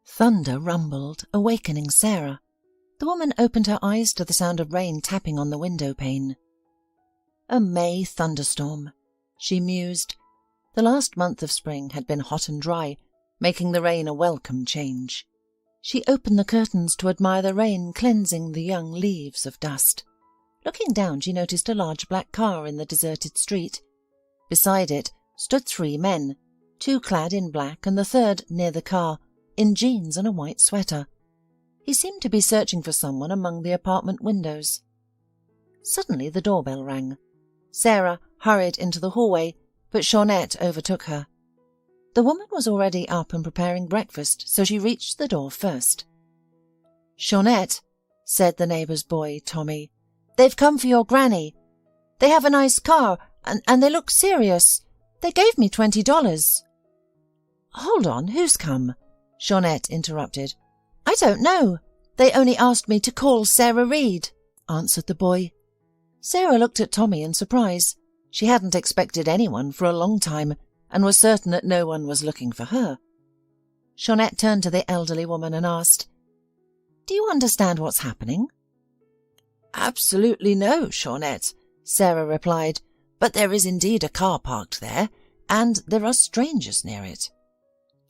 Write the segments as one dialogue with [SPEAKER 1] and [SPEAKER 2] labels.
[SPEAKER 1] Thunder rumbled, awakening Sarah. The woman opened her eyes to the sound of rain tapping on the window pane. A May thunderstorm, she mused. The last month of spring had been hot and dry, making the rain a welcome change. She opened the curtains to admire the rain cleansing the young leaves of dust. Looking down, she noticed a large black car in the deserted street. Beside it stood 3 men, 2 clad in black and the third, near the car, in jeans and a white sweater. He seemed to be searching for someone among the apartment windows. Suddenly the doorbell rang. Sarah hurried into the hallway, but Shaunette overtook her. The woman was already up and preparing breakfast, so she reached the door first. "Shaunette," said the neighbour's boy, Tommy, "they've come for your granny. They have a nice car, and they look serious. They gave me $20. "Hold on, who's come?" Shaunette interrupted. "I don't know. They only asked me to call Sarah Reed," answered the boy. Sarah looked at Tommy in surprise. She hadn't expected anyone for a long time, and was certain that no one was looking for her. Shaunette turned to the elderly woman and asked, "Do you understand what's happening?" "Absolutely no, Shaunette," Sarah replied, "but there is indeed a car parked there, and there are strangers near it."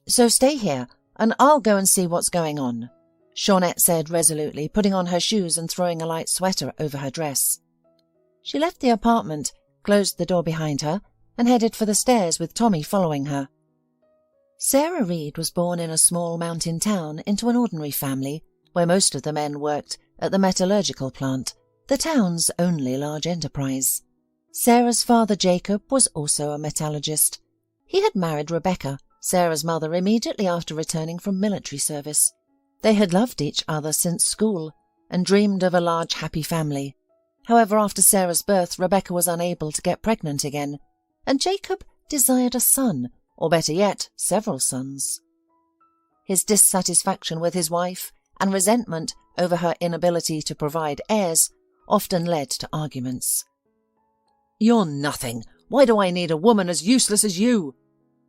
[SPEAKER 1] "So stay here, and I'll go and see what's going on," Shaunette said resolutely, putting on her shoes and throwing a light sweater over her dress. She left the apartment, closed the door behind her, and headed for the stairs with Tommy following her. Sarah Reed was born in a small mountain town into an ordinary family, where most of the men worked at the metallurgical plant, the town's only large enterprise. Sarah's father, Jacob, was also a metallurgist. He had married Rebecca, Sarah's mother, immediately after returning from military service. They had loved each other since school and dreamed of a large, happy family. However, after Sarah's birth, Rebecca was unable to get pregnant again, and Jacob desired a son, or better yet, several sons. His dissatisfaction with his wife and resentment over her inability to provide heirs often led to arguments. "You're nothing. Why do I need a woman as useless as you?"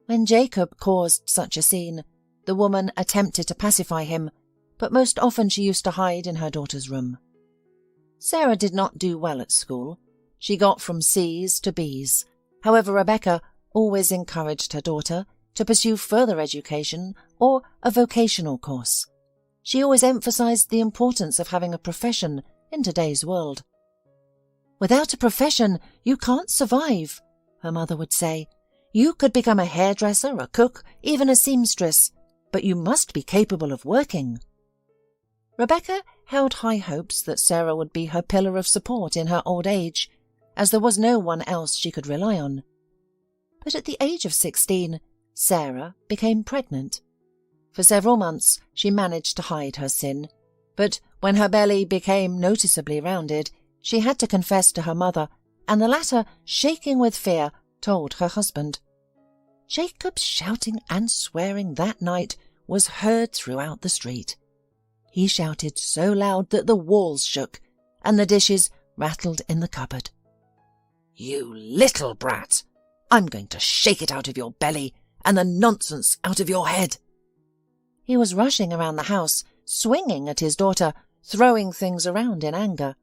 [SPEAKER 1] When Jacob caused such a scene, the woman attempted to pacify him, but most often she used to hide in her daughter's room. Sarah did not do well at school. She got from C's to B's. However, Rebecca always encouraged her daughter to pursue further education or a vocational course. She always emphasized the importance of having a profession in today's world. "Without a profession, you can't survive," her mother would say. "You could become a hairdresser, a cook, even a seamstress, but you must be capable of working." Rebecca held high hopes that Sarah would be her pillar of support in her old age, as there was no one else she could rely on. But at the age of 16, Sarah became pregnant. For several months she managed to hide her sin, but when her belly became noticeably rounded, she had to confess to her mother, and the latter, shaking with fear, told her husband. Jacob's shouting and swearing that night was heard throughout the street. He shouted so loud that the walls shook, and the dishes rattled in the cupboard. "You little brat! I'm going to shake it out of your belly and the nonsense out of your head." He was rushing around the house, swinging at his daughter, throwing things around in anger.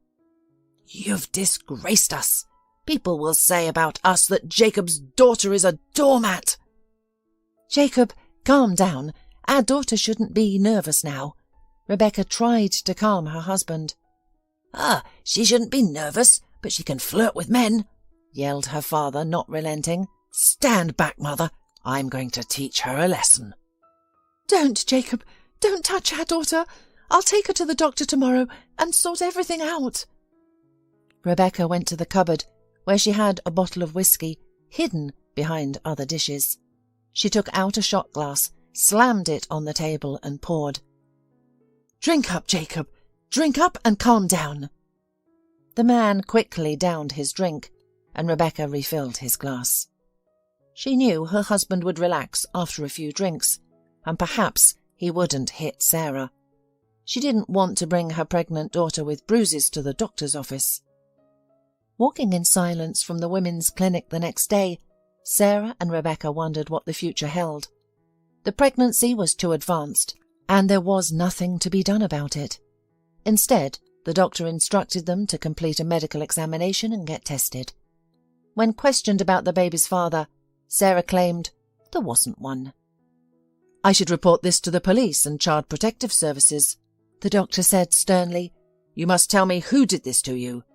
[SPEAKER 1] "You've disgraced us. People will say about us that Jacob's daughter is a doormat." "Jacob, calm down. Our daughter shouldn't be nervous now." Rebecca tried to calm her husband. She shouldn't be nervous, but she can flirt with men," yelled her father, not relenting. "Stand back, mother. I'm going to teach her a lesson." "Don't, Jacob. Don't touch our daughter. I'll take her to the doctor tomorrow and sort everything out." Rebecca went to the cupboard, where she had a bottle of whiskey, hidden behind other dishes. She took out a shot glass, slammed it on the table and poured. "Drink up, Jacob. Drink up and calm down." The man quickly downed his drink, and Rebecca refilled his glass. She knew her husband would relax after a few drinks, and perhaps he wouldn't hit Sarah. She didn't want to bring her pregnant daughter with bruises to the doctor's office. Walking in silence from the women's clinic the next day, Sarah and Rebecca wondered what the future held. The pregnancy was too advanced, and there was nothing to be done about it. Instead, the doctor instructed them to complete a medical examination and get tested. When questioned about the baby's father, Sarah claimed there wasn't one. "I should report this to the police and Child Protective Services," the doctor said sternly. "You must tell me who did this to you."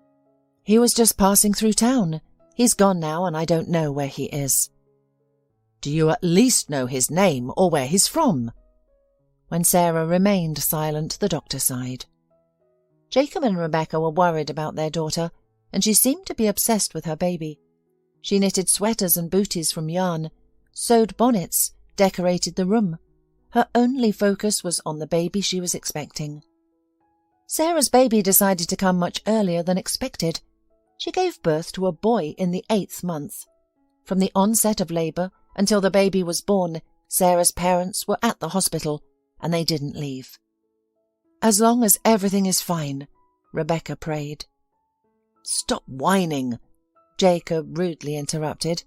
[SPEAKER 1] "He was just passing through town. He's gone now and I don't know where he is." "Do you at least know his name or where he's from?" When Sarah remained silent, the doctor sighed. Jacob and Rebecca were worried about their daughter, and she seemed to be obsessed with her baby. She knitted sweaters and booties from yarn, sewed bonnets, decorated the room. Her only focus was on the baby she was expecting. Sarah's baby decided to come much earlier than expected. She gave birth to a boy in the 8th month. From the onset of labour until the baby was born, Sarah's parents were at the hospital, and they didn't leave. "As long as everything is fine," Rebecca prayed. "Stop whining," Jacob rudely interrupted.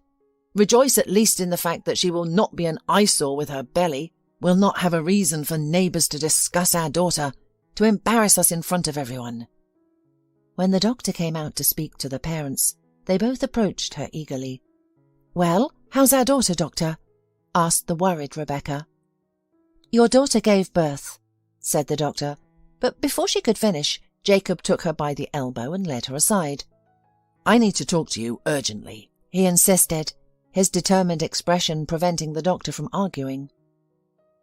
[SPEAKER 1] "Rejoice at least in the fact that she will not be an eyesore with her belly, will not have a reason for neighbours to discuss our daughter, to embarrass us in front of everyone." When the doctor came out to speak to the parents, they both approached her eagerly. "Well, how's our daughter, doctor?" asked the worried Rebecca. "Your daughter gave birth," said the doctor, but before she could finish, Jacob took her by the elbow and led her aside. "I need to talk to you urgently," he insisted, his determined expression preventing the doctor from arguing.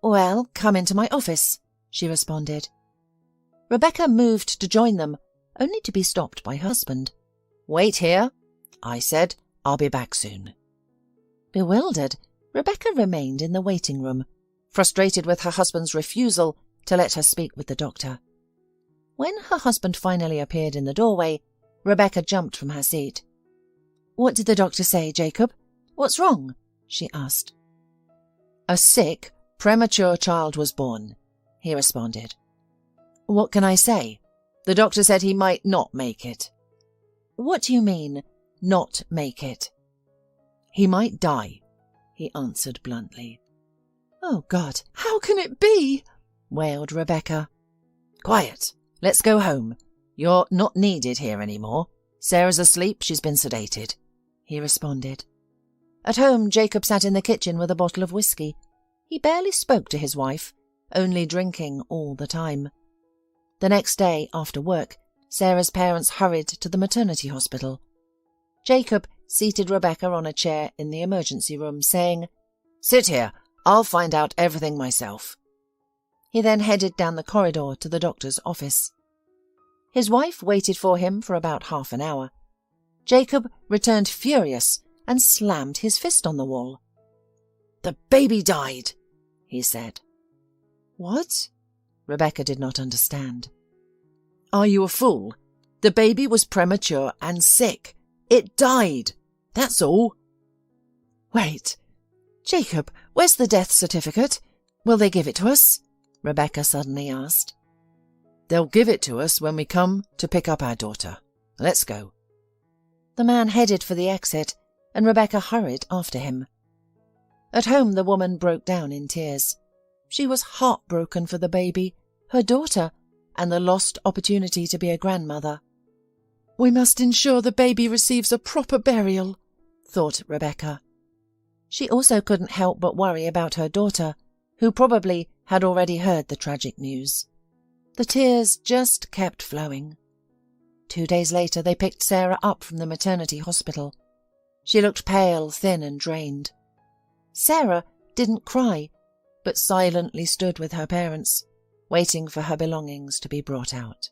[SPEAKER 1] "Well, come into my office," she responded. Rebecca moved to join them, only to be stopped by her husband. "Wait here," I said. "I'll be back soon." Bewildered, Rebecca remained in the waiting room, frustrated with her husband's refusal to let her speak with the doctor. When her husband finally appeared in the doorway, Rebecca jumped from her seat. "What did the doctor say, Jacob? What's wrong?" she asked. "A sick, premature child was born," he responded. "What can I say? The doctor said he might not make it." "What do you mean, not make it?" "He might die," he answered bluntly. "Oh, God, how can it be?" wailed Rebecca. "Quiet. Let's go home. You're not needed here anymore. Sarah's asleep. She's been sedated," he responded. At home, Jacob sat in the kitchen with a bottle of whiskey. He barely spoke to his wife, only drinking all the time. The next day, after work, Sarah's parents hurried to the maternity hospital. Jacob seated Rebecca on a chair in the emergency room, saying, "Sit here. I'll find out everything myself." He then headed down the corridor to the doctor's office. His wife waited for him for about half an hour. Jacob returned furious and slammed his fist on the wall. "The baby died," he said. "What?" Rebecca did not understand. "Are you a fool? The baby was premature and sick. It died. That's all." "Wait. Jacob, where's the death certificate? Will they give it to us?" Rebecca suddenly asked. "They'll give it to us when we come to pick up our daughter. Let's go." The man headed for the exit, and Rebecca hurried after him. At home, the woman broke down in tears. She was heartbroken for the baby, her daughter, and the lost opportunity to be a grandmother. "We must ensure the baby receives a proper burial," thought Rebecca. She also couldn't help but worry about her daughter, who probably had already heard the tragic news. The tears just kept flowing. 2 days later, they picked Sarah up from the maternity hospital. She looked pale, thin, and drained. Sarah didn't cry, but silently stood with her parents, waiting for her belongings to be brought out.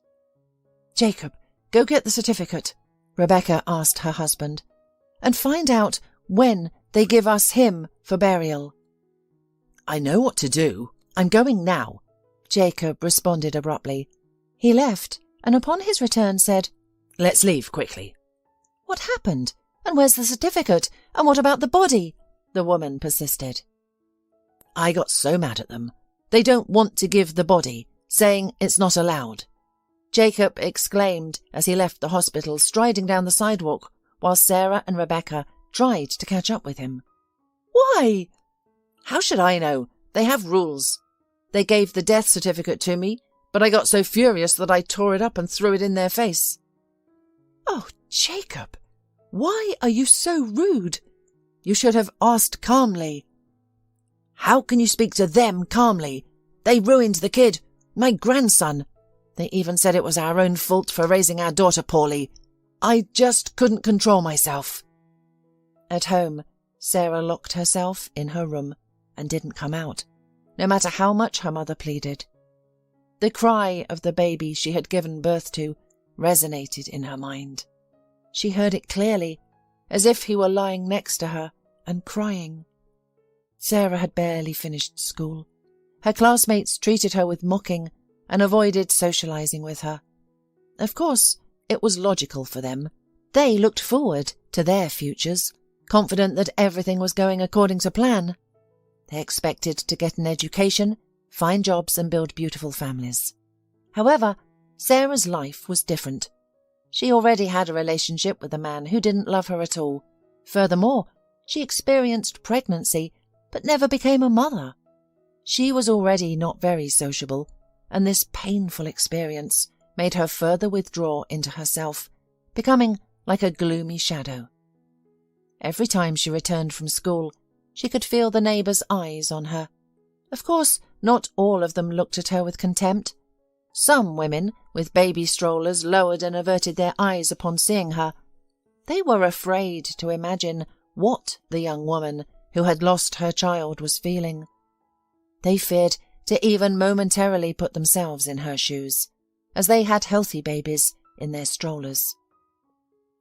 [SPEAKER 1] "Jacob, go get the certificate," Rebecca asked her husband, "and find out when they give us him for burial." "I know what to do. I'm going now," Jacob responded abruptly. He left, and upon his return said, "Let's leave quickly." "What happened? And where's the certificate? And what about the body?" the woman persisted. "I got so mad at them. They don't want to give the body, saying it's not allowed," Jacob exclaimed as he left the hospital, striding down the sidewalk, while Sarah and Rebecca tried to catch up with him. "Why?" "How should I know? They have rules." They gave the death certificate to me, but I got so furious that I tore it up and threw it in their face." "Oh, Jacob, why are you so rude? You should have asked calmly." "How can you speak to them calmly? They ruined the kid, my grandson. They even said it was our own fault for raising our daughter poorly. I just couldn't control myself." At home, Sarah locked herself in her room and didn't come out, no matter how much her mother pleaded. The cry of the baby she had given birth to resonated in her mind. She heard it clearly, as if he were lying next to her and crying. Sarah had barely finished school. Her classmates treated her with mocking and avoided socializing with her. Of course, it was logical for them. They looked forward to their futures, confident that everything was going according to plan. They expected to get an education, find jobs and build beautiful families. However, Sarah's life was different. She already had a relationship with a man who didn't love her at all. Furthermore, she experienced pregnancy but never became a mother. She was already not very sociable, and this painful experience made her further withdraw into herself, becoming like a gloomy shadow. Every time she returned from school, she could feel the neighbours' eyes on her. Of course, not all of them looked at her with contempt. Some women with baby strollers lowered and averted their eyes upon seeing her. They were afraid to imagine what the young woman who had lost her child was feeling. They feared to even momentarily put themselves in her shoes, as they had healthy babies in their strollers.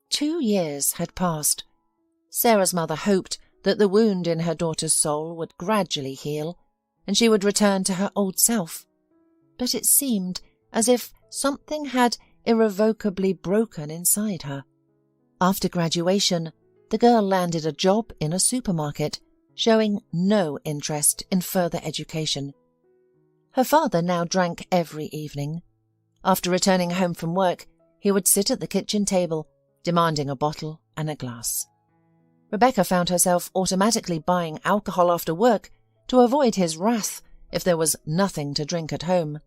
[SPEAKER 1] 2 years had passed. Sarah's mother hoped that the wound in her daughter's soul would gradually heal, and she would return to her old self. But it seemed as if something had irrevocably broken inside her. After graduation, the girl landed a job in a supermarket, showing no interest in further education. Her father now drank every evening. After returning home from work, he would sit at the kitchen table, demanding a bottle and a glass. Rebecca found herself automatically buying alcohol after work to avoid his wrath if there was nothing to drink at home.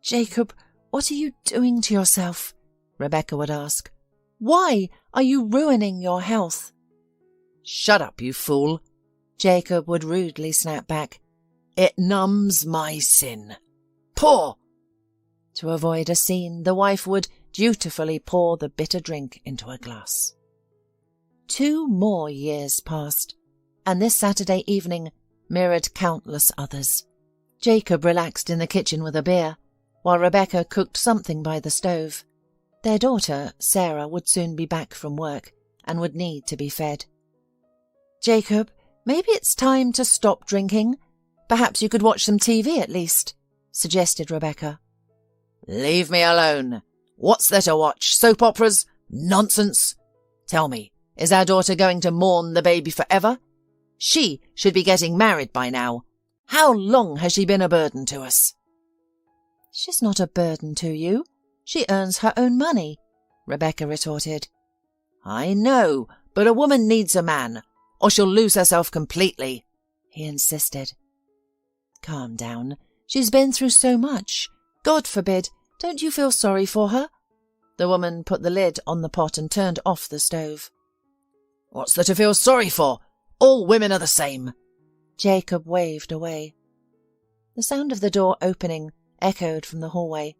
[SPEAKER 1] "Jacob, what are you doing to yourself?" Rebecca would ask. "Why are you ruining your health?" "Shut up, you fool," Jacob would rudely snap back. "It numbs my sin. Pour!" To avoid a scene, the wife would dutifully pour the bitter drink into a glass. 2 more years passed, and this Saturday evening mirrored countless others. Jacob relaxed in the kitchen with a beer, while Rebecca cooked something by the stove. Their daughter, Sarah, would soon be back from work and would need to be fed. "Jacob, maybe it's time to stop drinking. Perhaps you could watch some TV at least," suggested Rebecca. "Leave me alone. What's there to watch? Soap operas? Nonsense. Tell me, is our daughter going to mourn the baby forever? She should be getting married by now. How long has she been a burden to us?" "She's not a burden to you. She earns her own money," Rebecca retorted. "I know, but a woman needs a man, or she'll lose herself completely," he insisted. "Calm down. She's been through so much. God forbid, don't you feel sorry for her?" The woman put the lid on the pot and turned off the stove. "What's there to feel sorry for? All women are the same." Jacob waved away. The sound of the door opening echoed from the hallway.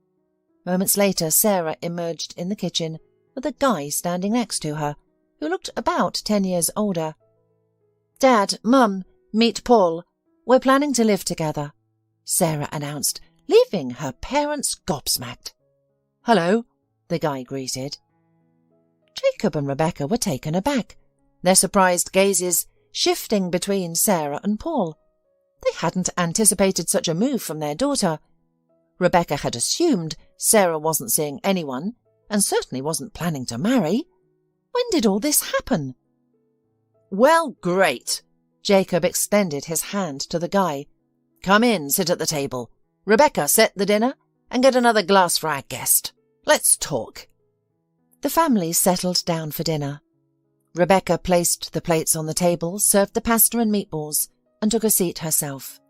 [SPEAKER 1] Moments later, Sarah emerged in the kitchen with a guy standing next to her, who looked about 10 years older. "Dad, Mum, meet Paul. We're planning to live together," Sarah announced, leaving her parents gobsmacked. "Hello," the guy greeted. Jacob and Rebecca were taken aback, their surprised gazes shifting between Sarah and Paul. They hadn't anticipated such a move from their daughter. Rebecca had assumed Sarah wasn't seeing anyone and certainly wasn't planning to marry. When did all this happen? "Well, great." Jacob extended his hand to the guy. "Come in, sit at the table. Rebecca, set the dinner and get another glass for our guest. Let's talk." The family settled down for dinner. Rebecca placed the plates on the table, served the pasta and meatballs, and took a seat herself.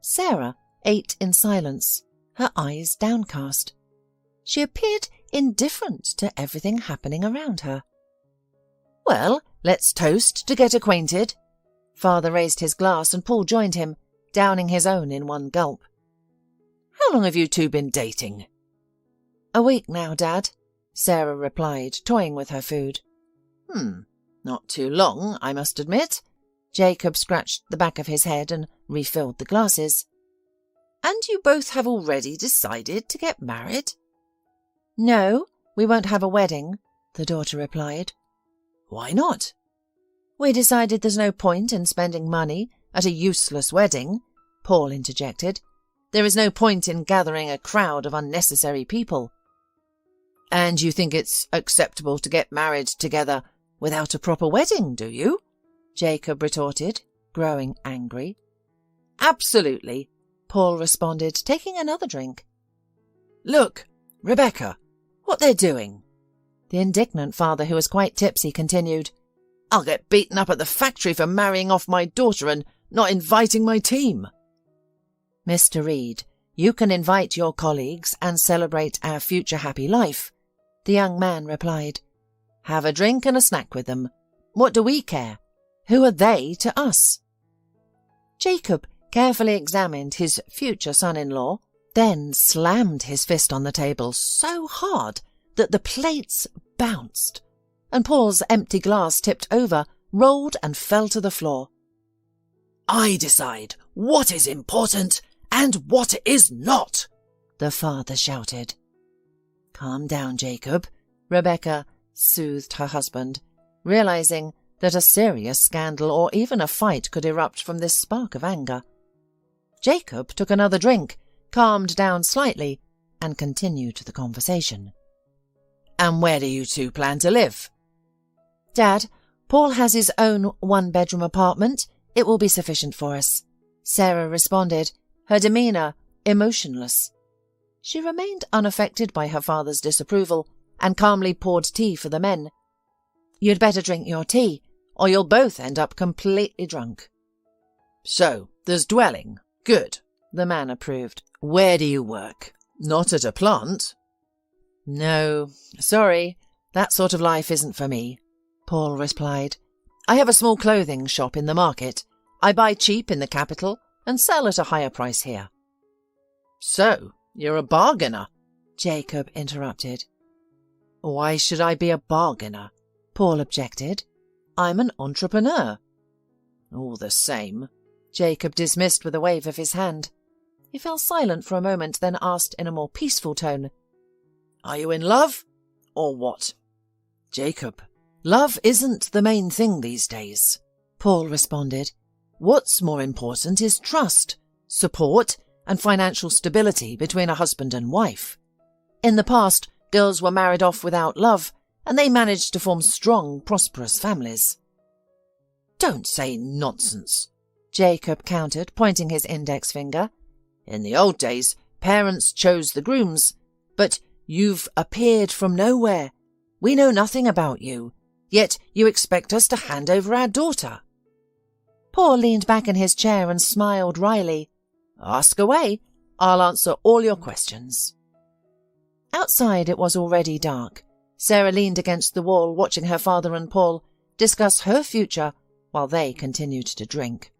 [SPEAKER 1] Sarah ate in silence, her eyes downcast. She appeared indifferent to everything happening around her. "Well, let's toast to get acquainted." Father raised his glass and Paul joined him, downing his own in one gulp. "How long have you two been dating?" "A week now, Dad," Sarah replied, toying with her food. Not too long, I must admit." Jacob scratched the back of his head and refilled the glasses. "And you both have already decided to get married?" "No, we won't have a wedding," the daughter replied. "Why not?" "We decided there's no point in spending money at a useless wedding," Paul interjected. "There is no point in gathering a crowd of unnecessary people." "And you think it's acceptable to get married together without a proper wedding, do you?" Jacob retorted, growing angry. "Absolutely," Paul responded, taking another drink. "Look, Rebecca, what they're doing." The indignant father, who was quite tipsy, continued, "I'll get beaten up at the factory for marrying off my daughter and not inviting my team." "Mr. Reed, you can invite your colleagues and celebrate our future happy life," the young man replied. "Have a drink and a snack with them. What do we care? Who are they to us?" Jacob carefully examined his future son-in-law, then slammed his fist on the table so hard that the plates bounced, and Paul's empty glass tipped over, rolled and fell to the floor. "I decide what is important and what is not," the father shouted. "Calm down, Jacob," Rebecca soothed her husband, realizing that a serious scandal or even a fight could erupt from this spark of anger. Jacob took another drink, calmed down slightly, and continued the conversation. "And where do you two plan to live?" "Dad, Paul has his own one-bedroom apartment. It will be sufficient for us," Sarah responded, her demeanour emotionless. She remained unaffected by her father's disapproval and calmly poured tea for the men. "You'd better drink your tea, or you'll both end up completely drunk." "So, there's dwelling. Good," the man approved. "Where do you work? Not at a plant?" "No, sorry, that sort of life isn't for me," Paul replied. "I have a small clothing shop in the market. I buy cheap in the capital and sell at a higher price here." "So, you're a bargainer," Jacob interrupted. "Why should I be a bargainer?" Paul objected. "I'm an entrepreneur." "All the same," Jacob dismissed with a wave of his hand. He fell silent for a moment, then asked in a more peaceful tone, "Are you in love, or what?" "Jacob, love isn't the main thing these days," Paul responded. "What's more important is trust, support, and financial stability between a husband and wife. In the past, girls were married off without love, and they managed to form strong, prosperous families." "Don't say nonsense," Jacob countered, pointing his index finger. "In the old days, parents chose the grooms, but you've appeared from nowhere. We know nothing about you, yet you expect us to hand over our daughter." Paul leaned back in his chair and smiled wryly. "Ask away. I'll answer all your questions." Outside it was already dark. Sarah leaned against the wall, watching her father and Paul discuss her future while they continued to drink.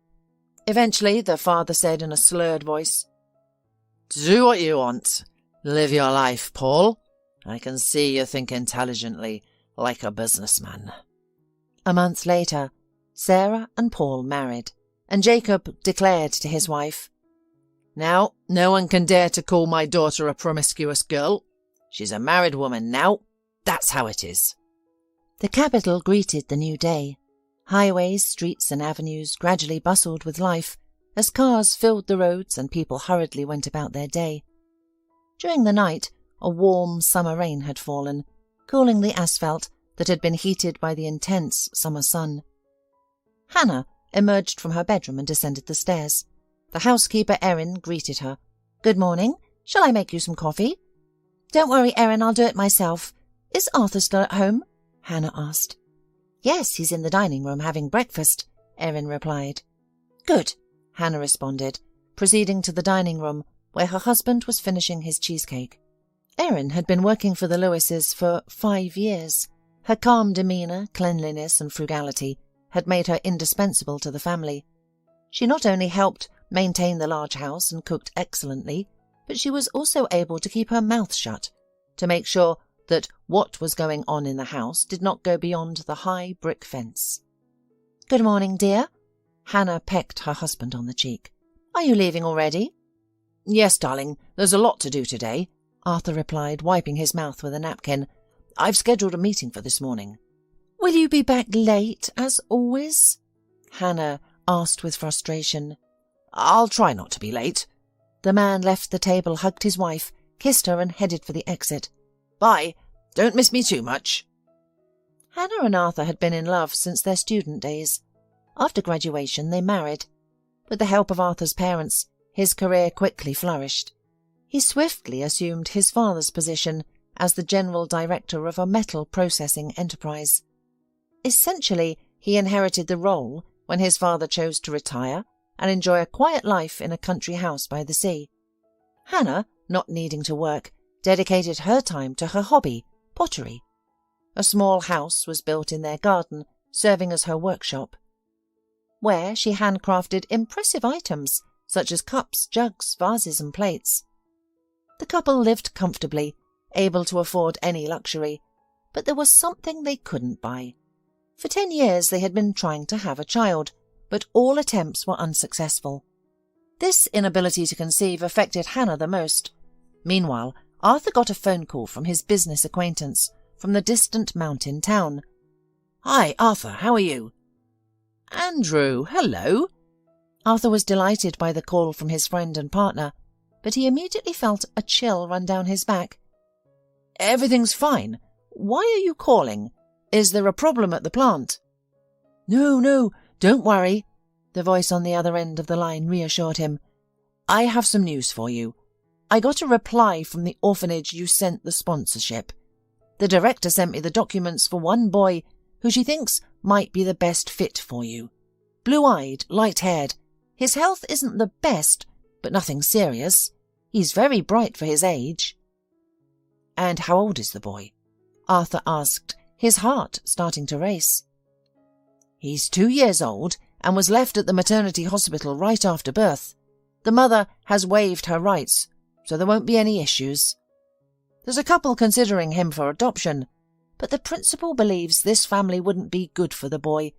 [SPEAKER 1] Eventually, the father said in a slurred voice, "Do what you want. Live your life, Paul. I can see you think intelligently, like a businessman." A month later, Sarah and Paul married, and Jacob declared to his wife, "Now, no one can dare to call my daughter a promiscuous girl. She's a married woman now. That's how it is." The capital greeted the new day. Highways, streets and avenues gradually bustled with life as cars filled the roads and people hurriedly went about their day. During the night, a warm summer rain had fallen, cooling the asphalt that had been heated by the intense summer sun. Hannah emerged from her bedroom and descended the stairs. The housekeeper, Erin, greeted her. "Good morning. Shall I make you some coffee?" "Don't worry, Erin, I'll do it myself. Is Arthur still at home?" Hannah asked. "Yes, he's in the dining room having breakfast," Erin replied. "Good," Hannah responded. proceeding to the dining room where her husband was finishing his cheesecake. Erin had been working for the Lewises for 5 years. Her calm demeanour, cleanliness and frugality had made her indispensable to the family. She not only helped maintain the large house and cooked excellently, but she was also able to keep her mouth shut to make sure that what was going on in the house did not go beyond the high brick fence. "Good morning, dear." Hannah pecked her husband on the cheek. "Are you leaving already?"
[SPEAKER 2] "Yes, darling, there's a lot to do today," Arthur replied, wiping his mouth with a napkin. "I've scheduled a meeting for this morning."
[SPEAKER 1] "Will you be back late, as always?" Hannah asked with frustration.
[SPEAKER 2] "I'll try not to be late."
[SPEAKER 1] The man left the table, hugged his wife, kissed her and headed for the exit.
[SPEAKER 2] "Bye. Don't miss me too much."
[SPEAKER 1] Hannah and Arthur had been in love since their student days. After graduation, they married. With the help of Arthur's parents, his career quickly flourished. He swiftly assumed his father's position as the general director of a metal processing enterprise. Essentially, he inherited the role when his father chose to retire and enjoy a quiet life in a country house by the sea. Hannah, not needing to work, dedicated her time to her hobby, pottery. A small house was built in their garden, serving as her workshop, where she handcrafted impressive items such as cups, jugs, vases and plates. The couple lived comfortably, able to afford any luxury, but there was something they couldn't buy. For 10 years they had been trying to have a child, but all attempts were unsuccessful. This inability to conceive affected Hannah the most. Meanwhile, Arthur got a phone call from his business acquaintance from the distant mountain town.
[SPEAKER 2] "Hi, Arthur, how are you?"
[SPEAKER 1] "Andrew, hello." Arthur was delighted by the call from his friend and partner, but he immediately felt a chill run down his back.
[SPEAKER 2] "Everything's fine. Why are you calling? Is there a problem at the plant?"
[SPEAKER 1] No, don't worry," the voice on the other end of the line reassured him.
[SPEAKER 2] "I have some news for you. I got a reply from the orphanage you sent the sponsorship. The director sent me the documents for one boy who she thinks might be the best fit for you. Blue-eyed, light-haired. His health isn't the best, but nothing serious. He's very bright for his age."
[SPEAKER 1] "And how old is the boy?" Arthur asked, his heart starting to race.
[SPEAKER 2] "He's 2 years old and was left at the maternity hospital right after birth. The mother has waived her rights, so there won't be any issues. There's a couple considering him for adoption, but the principal believes this family wouldn't be good for the boy,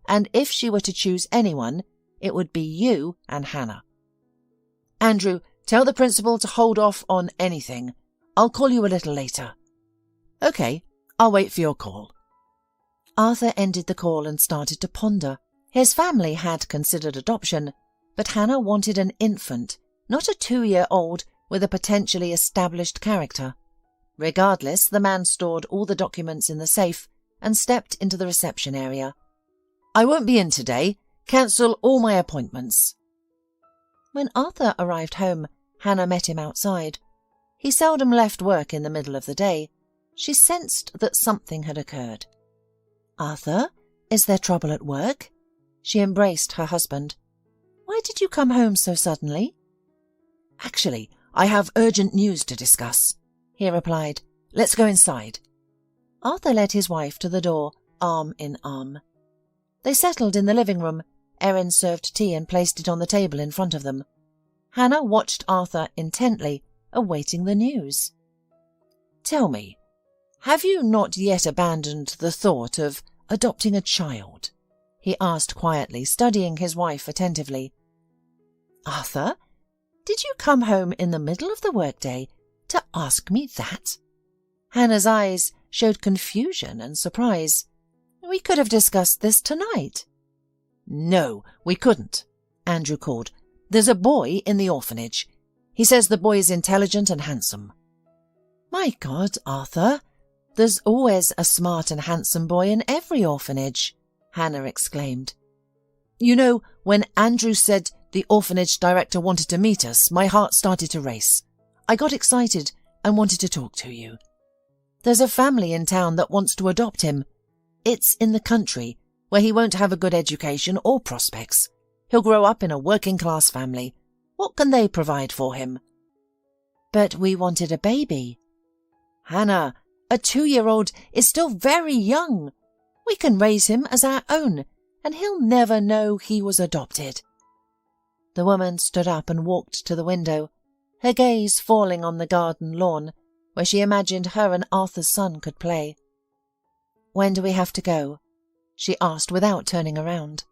[SPEAKER 2] and if she were to choose anyone, it would be you and Hannah. Andrew, tell the principal to hold off on anything. I'll call you a little later." "Okay, I'll wait for your call."
[SPEAKER 1] Arthur ended the call and started to ponder. His family had considered adoption, but Hannah wanted an infant, not a 2-year-old with a potentially established character. Regardless, the man stored all the documents in the safe and stepped into the reception area.
[SPEAKER 2] "I won't be in today. Cancel all my appointments."
[SPEAKER 1] When Arthur arrived home, Hannah met him outside. He seldom left work in the middle of the day. She sensed that something had occurred. "Arthur, is there trouble at work?" She embraced her husband. "Why did you come home so suddenly?"
[SPEAKER 2] "Actually, I have urgent news to discuss," he replied. "Let's go inside."
[SPEAKER 1] Arthur led his wife to the door, arm in arm. They settled in the living room. Erin served tea and placed it on the table in front of them. Hannah watched Arthur intently, awaiting the news.
[SPEAKER 2] "Tell me, have you not yet abandoned the thought of adopting a child?" he asked quietly, studying his wife attentively.
[SPEAKER 1] "Arthur, did you come home in the middle of the workday to ask me that?" Hannah's eyes showed confusion and surprise. "We could have discussed this tonight."
[SPEAKER 2] "No, we couldn't," Andrew called. "There's a boy in the orphanage. He says the boy is intelligent and handsome."
[SPEAKER 1] "My God, Arthur, there's always a smart and handsome boy in every orphanage," Hannah exclaimed.
[SPEAKER 2] "You know, when Andrew said the orphanage director wanted to meet us, my heart started to race. I got excited and wanted to talk to you. There's a family in town that wants to adopt him. It's in the country, where he won't have a good education or prospects. He'll grow up in a working-class family. What can they provide for him?"
[SPEAKER 1] "But we wanted a baby."
[SPEAKER 2] "Hannah, a 2-year-old is still very young. We can raise him as our own, and he'll never know he was adopted."
[SPEAKER 1] The woman stood up and walked to the window, her gaze falling on the garden lawn, where she imagined her and Arthur's son could play. "When do we have to go?" she asked without turning around.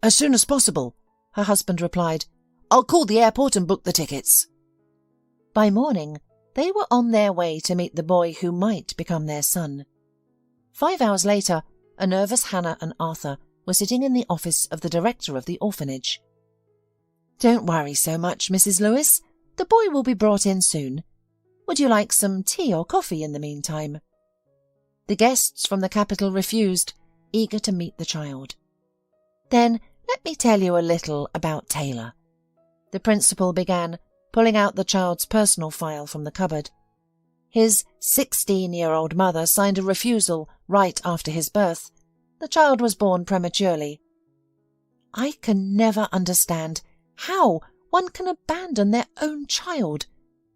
[SPEAKER 2] "As soon as possible," her husband replied. "I'll call the airport and book the tickets."
[SPEAKER 1] By morning, they were on their way to meet the boy who might become their son. 5 hours later, a nervous Hannah and Arthur were sitting in the office of the director of the orphanage. "Don't worry so much, Mrs. Lewis. The boy will be brought in soon. Would you like some tea or coffee in the meantime?" The guests from the capital refused, eager to meet the child. "Then let me tell you a little about Taylor," the principal began, pulling out the child's personal file from the cupboard. His 16-year-old mother signed a refusal right after his birth. The child was born prematurely. "I can never understand how one can abandon their own child,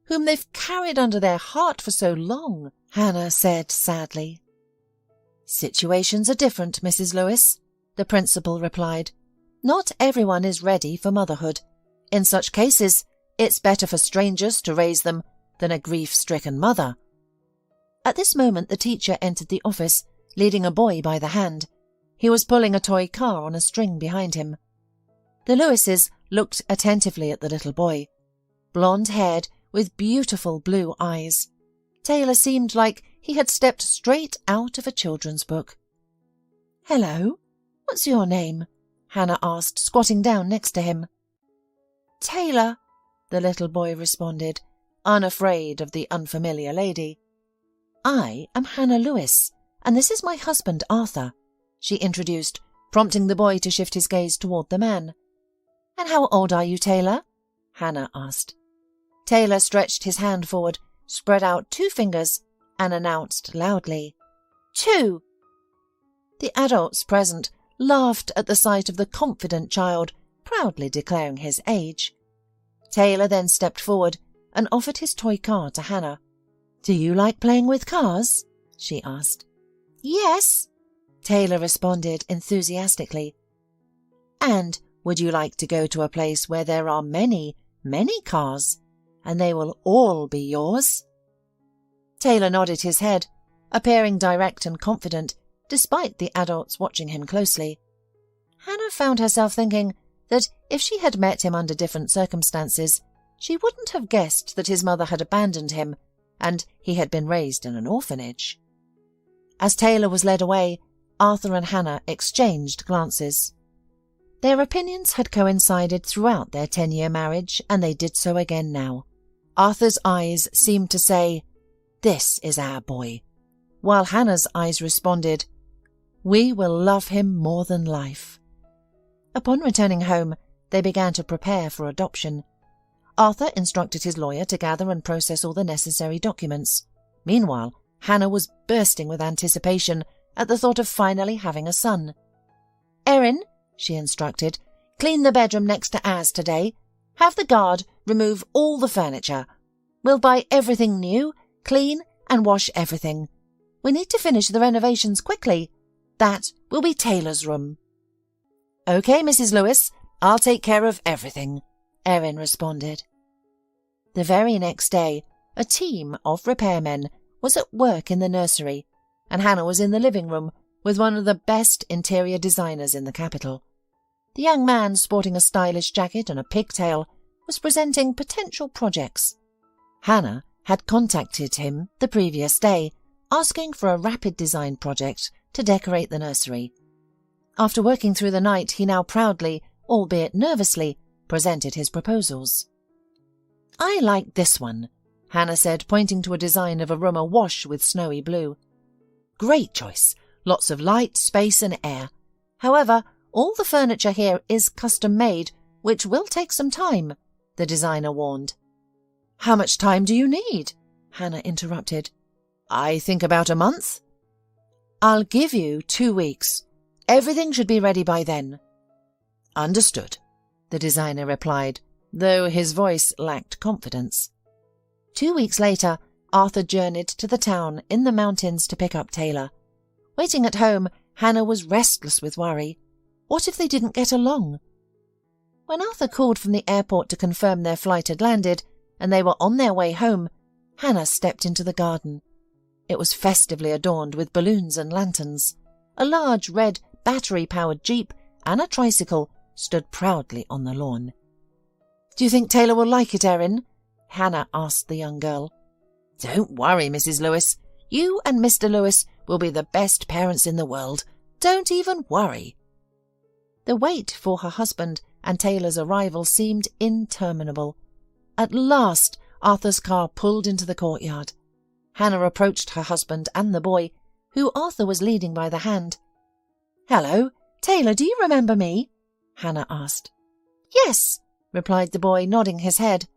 [SPEAKER 1] whom they've carried under their heart for so long," Hannah said sadly. "Situations are different, Mrs. Lewis," the principal replied. "Not everyone is ready for motherhood. In such cases, it's better for strangers to raise them than a grief-stricken mother." At this moment the teacher entered the office, leading a boy by the hand. He was pulling a toy car on a string behind him. The Lewises looked attentively at the little boy. Blonde-haired, with beautiful blue eyes, Taylor seemed like he had stepped straight out of a children's book. "Hello, what's your name?" Hannah asked, squatting down next to him. "Taylor," the little boy responded, unafraid of the unfamiliar lady. "I am Hannah Lewis, and this is my husband Arthur," she introduced, prompting the boy to shift his gaze toward the man. "And how old are you, Taylor?" Hannah asked. Taylor stretched his hand forward, spread out 2 fingers, and announced loudly, 2. The adults present laughed at the sight of the confident child, proudly declaring his age. Taylor then stepped forward and offered his toy car to Hannah. "Do you like playing with cars?" she asked. "Yes," Taylor responded enthusiastically. "And would you like to go to a place where there are many, many cars, and they will all be yours?" Taylor nodded his head, appearing direct and confident, despite the adults watching him closely. Hannah found herself thinking that if she had met him under different circumstances, she wouldn't have guessed that his mother had abandoned him, and he had been raised in an orphanage. As Taylor was led away, Arthur and Hannah exchanged glances. Their opinions had coincided throughout their 10-year marriage, and they did so again now. Arthur's eyes seemed to say, "This is our boy," while Hannah's eyes responded, "We will love him more than life." Upon returning home, they began to prepare for adoption. Arthur instructed his lawyer to gather and process all the necessary documents. Meanwhile, Hannah was bursting with anticipation at the thought of finally having a son. "Erin," she instructed, "clean the bedroom next to ours today. Have the guard remove all the furniture. We'll buy everything new, clean, and wash everything. We need to finish the renovations quickly. That will be Taylor's room." "Okay, Mrs. Lewis, I'll take care of everything," Erin responded. The very next day, a team of repairmen was at work in the nursery, and Hannah was in the living room with one of the best interior designers in the capital. The young man, sporting a stylish jacket and a pigtail, was presenting potential projects. Hannah had contacted him the previous day, asking for a rapid design project to decorate the nursery. After working through the night, he now proudly, albeit nervously, presented his proposals. "I like this one," Hannah said, pointing to a design of a room awash with snowy blue. "Great choice. Lots of light, space and air. However, all the furniture here is custom-made, which will take some time," the designer warned. "How much time do you need?" Hannah interrupted. "I think about a month." "I'll give you 2 weeks. Everything should be ready by then." "Understood," the designer replied,
[SPEAKER 2] though his voice lacked confidence. 2 weeks later, Arthur journeyed to the town in the mountains to pick up Taylor. Waiting at home, Hannah was restless with worry. What if they didn't get along? When Arthur called from the airport to confirm their flight had landed and they were on their way home, Hannah stepped into the garden. It was festively adorned with balloons and lanterns. A large red battery-powered Jeep and a tricycle stood proudly on the lawn. "Do you think Taylor will like it, Erin?" Hannah asked the young girl. "Don't worry, Mrs. Lewis. You and Mr. Lewis will be the best parents in the world. Don't even worry." The wait for her husband and Taylor's arrival seemed interminable. At last, Arthur's car pulled into the courtyard. Hannah approached her husband and the boy, who Arthur was leading by the hand. "Hello, Taylor, do you remember me?" Hannah asked. "Yes," replied the boy, nodding his head.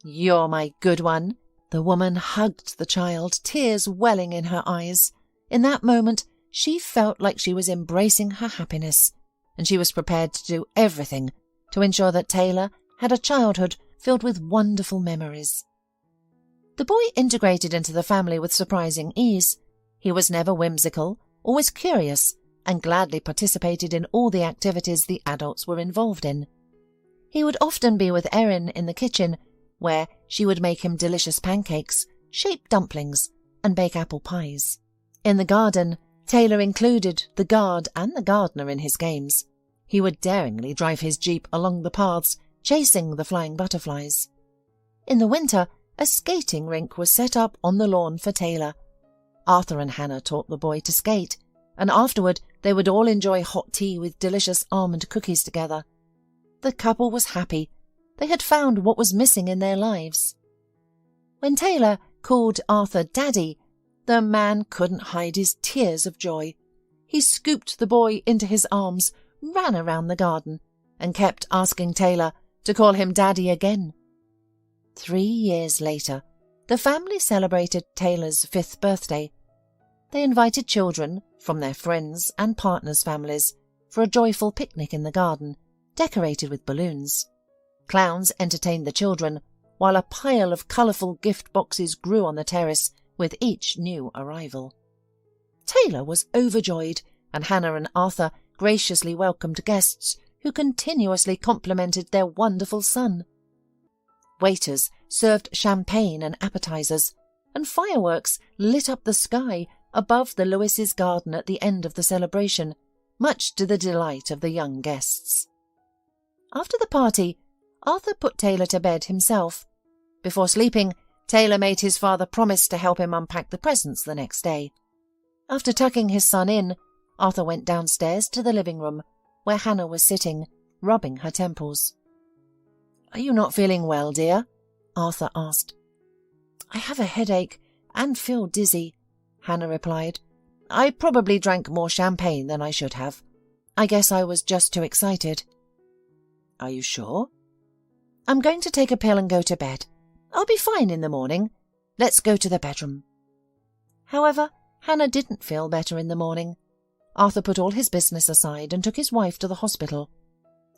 [SPEAKER 2] "You're my good one." The woman hugged the child, tears welling in her eyes. In that moment, she felt like she was embracing her happiness, and she was prepared to do everything to ensure that Taylor had a childhood filled with wonderful memories. The boy integrated into the family with surprising ease. He was never whimsical, always curious, and gladly participated in all the activities the adults were involved in. He would often be with Erin in the kitchen, where she would make him delicious pancakes, shape dumplings, and bake apple pies. In the garden, Taylor included the guard and the gardener in his games. He would daringly drive his Jeep along the paths, chasing the flying butterflies. In the winter, a skating rink was set up on the lawn for Taylor. Arthur and Hannah taught the boy to skate, and afterward they would all enjoy hot tea with delicious almond cookies together. The couple was happy. They had found what was missing in their lives. When Taylor called Arthur Daddy, the man couldn't hide his tears of joy. He scooped the boy into his arms, ran around the garden, and kept asking Taylor to call him Daddy again. 3 years later, the family celebrated Taylor's 5th birthday. They invited children from their friends' and partners' families for a joyful picnic in the garden, decorated with balloons. Clowns entertained the children, while a pile of colourful gift boxes grew on the terrace with each new arrival. Taylor was overjoyed, and Hannah and Arthur graciously welcomed guests who continuously complimented their wonderful son. Waiters served champagne and appetizers, and fireworks lit up the sky above the Lewis's garden at the end of the celebration, much to the delight of the young guests. After the party, Arthur put Taylor to bed himself. Before sleeping, Taylor made his father promise to help him unpack the presents the next day. After tucking his son in, Arthur went downstairs to the living room, where Hannah was sitting, rubbing her temples. "Are you not feeling well, dear?" Arthur asked. "I have a headache and feel dizzy," Hannah replied. "I probably drank more champagne than I should have. I guess I was just too excited." "Are you sure?" "I'm going to take a pill and go to bed. I'll be fine in the morning. Let's go to the bedroom." However, Hannah didn't feel better in the morning. Arthur put all his business aside and took his wife to the hospital.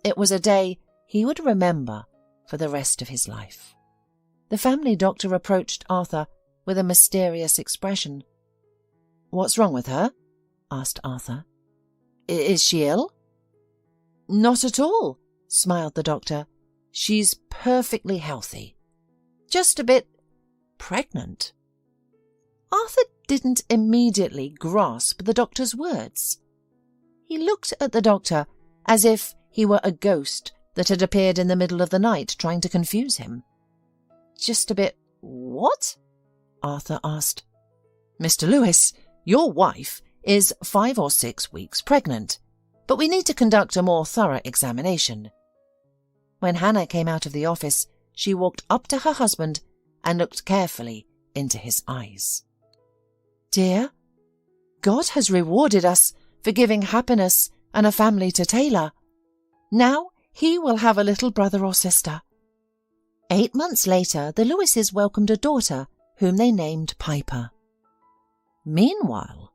[SPEAKER 2] It was a day he would remember for the rest of his life. The family doctor approached Arthur with a mysterious expression. "What's wrong with her?" asked Arthur. "Is she ill?" "Not at all," smiled the doctor. "She's perfectly healthy. Just a bit pregnant." Arthur didn't immediately grasp the doctor's words. He looked at the doctor as if he were a ghost that had appeared in the middle of the night trying to confuse him. "Just a bit what?" Arthur asked. "Mr. Lewis, your wife is 5 or 6 weeks pregnant, but we need to conduct a more thorough examination." When Hannah came out of the office, she walked up to her husband and looked carefully into his eyes. "Dear, God has rewarded us for giving happiness and a family to Taylor. Now he will have a little brother or sister." 8 months later, the Lewises welcomed a daughter whom they named Piper. Meanwhile,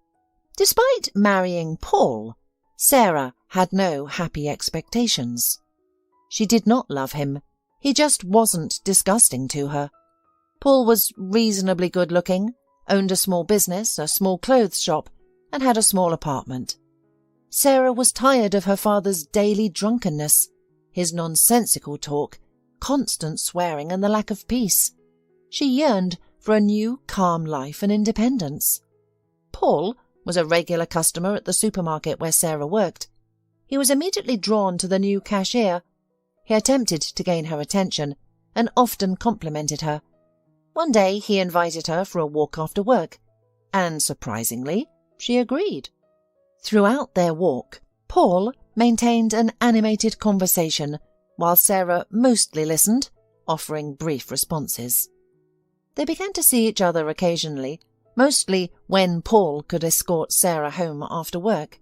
[SPEAKER 2] despite marrying Paul, Sarah had no happy expectations. She did not love him, He just wasn't disgusting to her. Paul was reasonably good-looking, owned a small business, a small clothes shop, and had a small apartment. Sarah was tired of her father's daily drunkenness, his nonsensical talk, constant swearing, and the lack of peace. She yearned for a new, calm life and independence. Paul was a regular customer at the supermarket where Sarah worked. He was immediately drawn to the new cashier. He attempted to gain her attention and often complimented her. One day he invited her for a walk after work, and surprisingly, she agreed. Throughout their walk, Paul maintained an animated conversation, while Sarah mostly listened, offering brief responses. They began to see each other occasionally, mostly when Paul could escort Sarah home after work.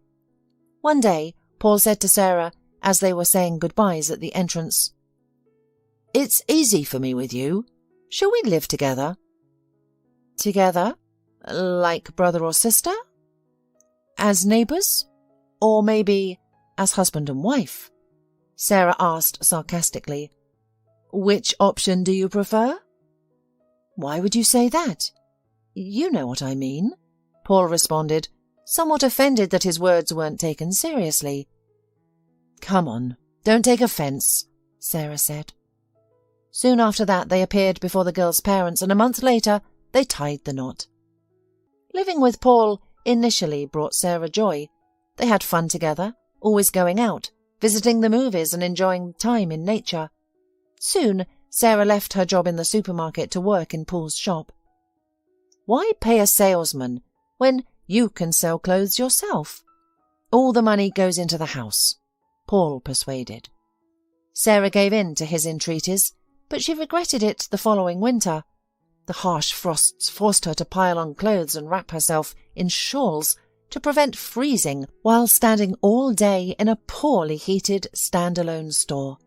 [SPEAKER 2] One day, Paul said to Sarah, as they were saying goodbyes at the entrance, "It's easy for me with you. Shall we live together?" "Together? Like brother or sister? As neighbours? Or maybe as husband and wife?" Sarah asked sarcastically. "Which option do you prefer?" "Why would you say that?" "You know what I mean," Paul responded, somewhat offended that his words weren't taken seriously. "Come on, don't take offence," Sarah said. Soon after that they appeared before the girl's parents, and a month later they tied the knot. Living with Paul initially brought Sarah joy. They had fun together, always going out, visiting the movies and enjoying time in nature. Soon, Sarah left her job in the supermarket to work in Paul's shop. Why pay a salesman when you can sell clothes yourself? All the money goes into the house, Paul persuaded. Sarah gave in to his entreaties, but she regretted it the following winter. The harsh frosts forced her to pile on clothes and wrap herself in shawls to prevent freezing while standing all day in a poorly heated standalone store.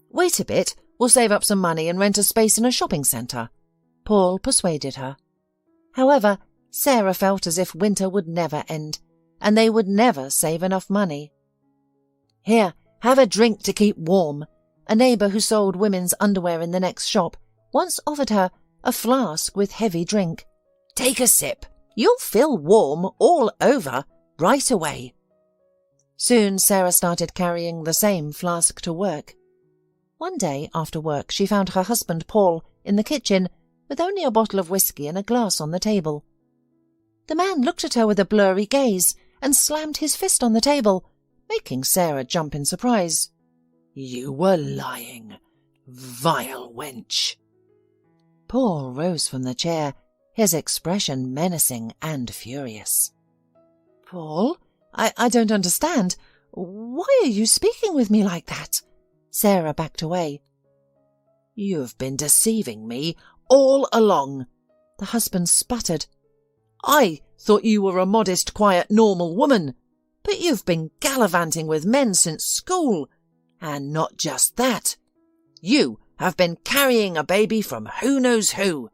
[SPEAKER 2] "Wait a bit, we'll save up some money and rent a space in a shopping centre," Paul persuaded her. However, Sarah felt as if winter would never end, and they would never save enough money. "Here, have a drink to keep warm." A neighbour who sold women's underwear in the next shop once offered her a flask with heavy drink. "Take a sip. You'll feel warm all over right away." Soon Sarah started carrying the same flask to work. One day after work she found her husband Paul in the kitchen with only a bottle of whiskey and a glass on the table. The man looked at her with a blurry gaze and slammed his fist on the table, making Sarah jump in surprise. "You were lying, vile wench." Paul rose from the chair, his expression menacing and furious. "Paul, I don't understand. Why are you speaking with me like that?" Sarah backed away. "You've been deceiving me all along," the husband sputtered. "I thought you were a modest, quiet, normal woman, but you've been gallivanting with men since school. And not just that. You have been carrying a baby from who knows who."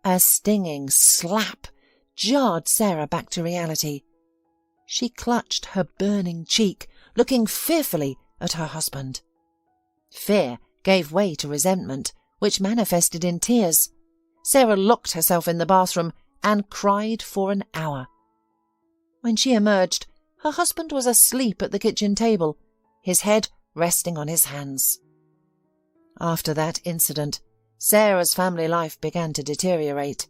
[SPEAKER 2] A stinging slap jarred Sarah back to reality. She clutched her burning cheek, looking fearfully at her husband. Fear gave way to resentment, which manifested in tears. Sarah locked herself in the bathroom and cried for an hour. When she emerged, her husband was asleep at the kitchen table, his head resting on his hands. After that incident, Sarah's family life began to deteriorate.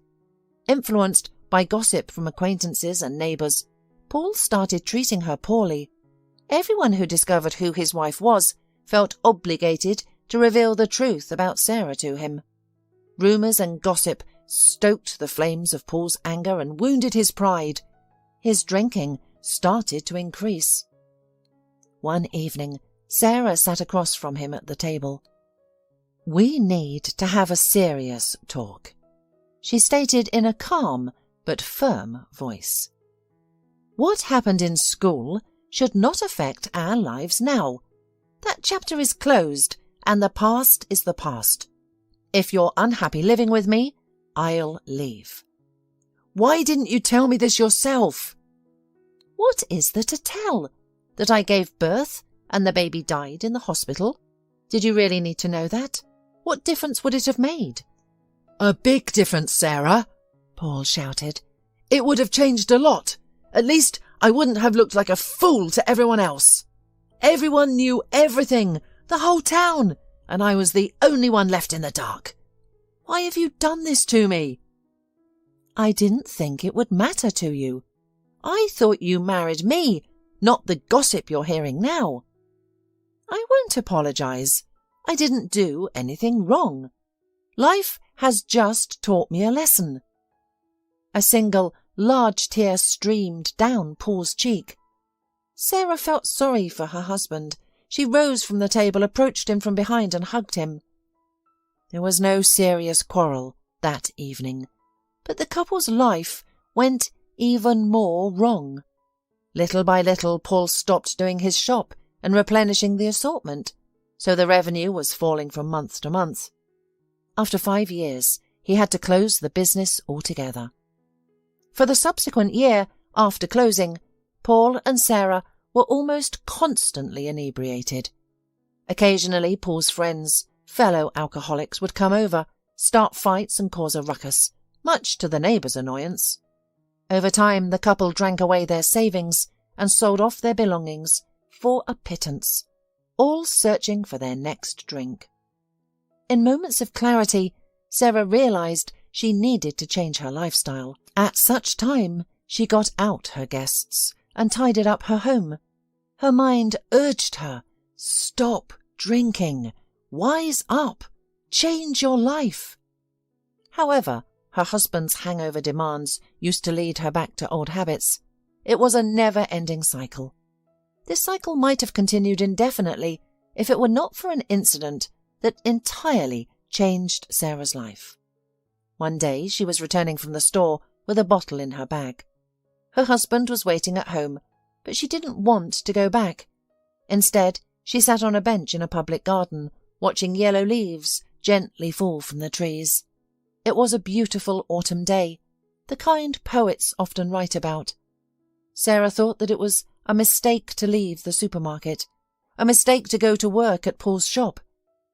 [SPEAKER 2] Influenced by gossip from acquaintances and neighbours, Paul started treating her poorly. Everyone who discovered who his wife was felt obligated to reveal the truth about Sarah to him. Rumours and gossip stoked the flames of Paul's anger and wounded his pride. His drinking started to increase. One evening, Sarah sat across from him at the table. "We need to have a serious talk," she stated in a calm but firm voice. "What happened in school should not affect our lives now. That chapter is closed, and the past is the past. If you're unhappy living with me, I'll leave." "Why didn't you tell me this yourself?" "What is there to tell? That I gave birth and the baby died in the hospital? Did you really need to know that? What difference would it have made?
[SPEAKER 1] A big difference, Sarah, Paul shouted. It would have changed a lot. At least I wouldn't have looked like a fool to everyone else. Everyone knew everything, the whole town, and I was the only one left in the dark. Why have you done this to me?
[SPEAKER 2] I didn't think it would matter to you. I thought you married me, not the gossip you're hearing now. I won't apologize. I didn't do anything wrong. Life has just taught me a lesson. A single large tear streamed down Paul's cheek. Sarah felt sorry for her husband. She rose from the table, approached him from behind and hugged him. There was no serious quarrel that evening, but the couple's life went even more wrong. Little by little, Paul stopped doing his shop and replenishing the assortment, so the revenue was falling from month to month. After 5 years, he had to close the business altogether. For the subsequent year, after closing, Paul and Sarah were almost constantly inebriated. Occasionally, Paul's friends, fellow alcoholics, would come over, start fights and cause a ruckus, much to the neighbours' annoyance. Over time, the couple drank away their savings and sold off their belongings for a pittance, all searching for their next drink. In moments of clarity, Sarah realised she needed to change her lifestyle. At such time, she got out her guests and tidied up her home. Her mind urged her, stop drinking, wise up, change your life. However, her husband's hangover demands used to lead her back to old habits. It was a never-ending cycle. This cycle might have continued indefinitely if it were not for an incident that entirely changed Sarah's life. One day she was returning from the store with a bottle in her bag. Her husband was waiting at home, but she didn't want to go back. Instead, she sat on a bench in a public garden, watching yellow leaves gently fall from the trees. It was a beautiful autumn day, the kind poets often write about. Sarah thought that it was a mistake to leave the supermarket, a mistake to go to work at Paul's shop,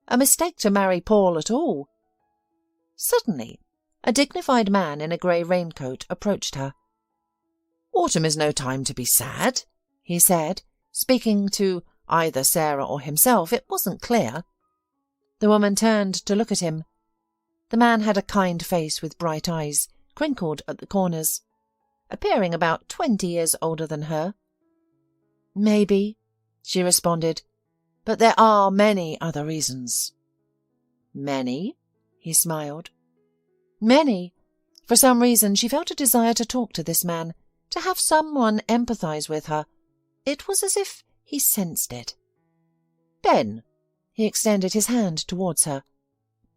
[SPEAKER 2] a mistake to marry Paul at all. Suddenly, a dignified man in a grey raincoat approached her. "Autumn is no time to be sad," he said, speaking to either Sarah or himself. It wasn't clear. The woman turned to look at him. The man had a kind face with bright eyes, crinkled at the corners, appearing about 20 years older than her. "Maybe," she responded, "but there are many other reasons." "Many?" he smiled. "Many." For some reason she felt a desire to talk to this man, to have someone empathise with her. It was as if he sensed it. "Ben." He extended his hand towards her.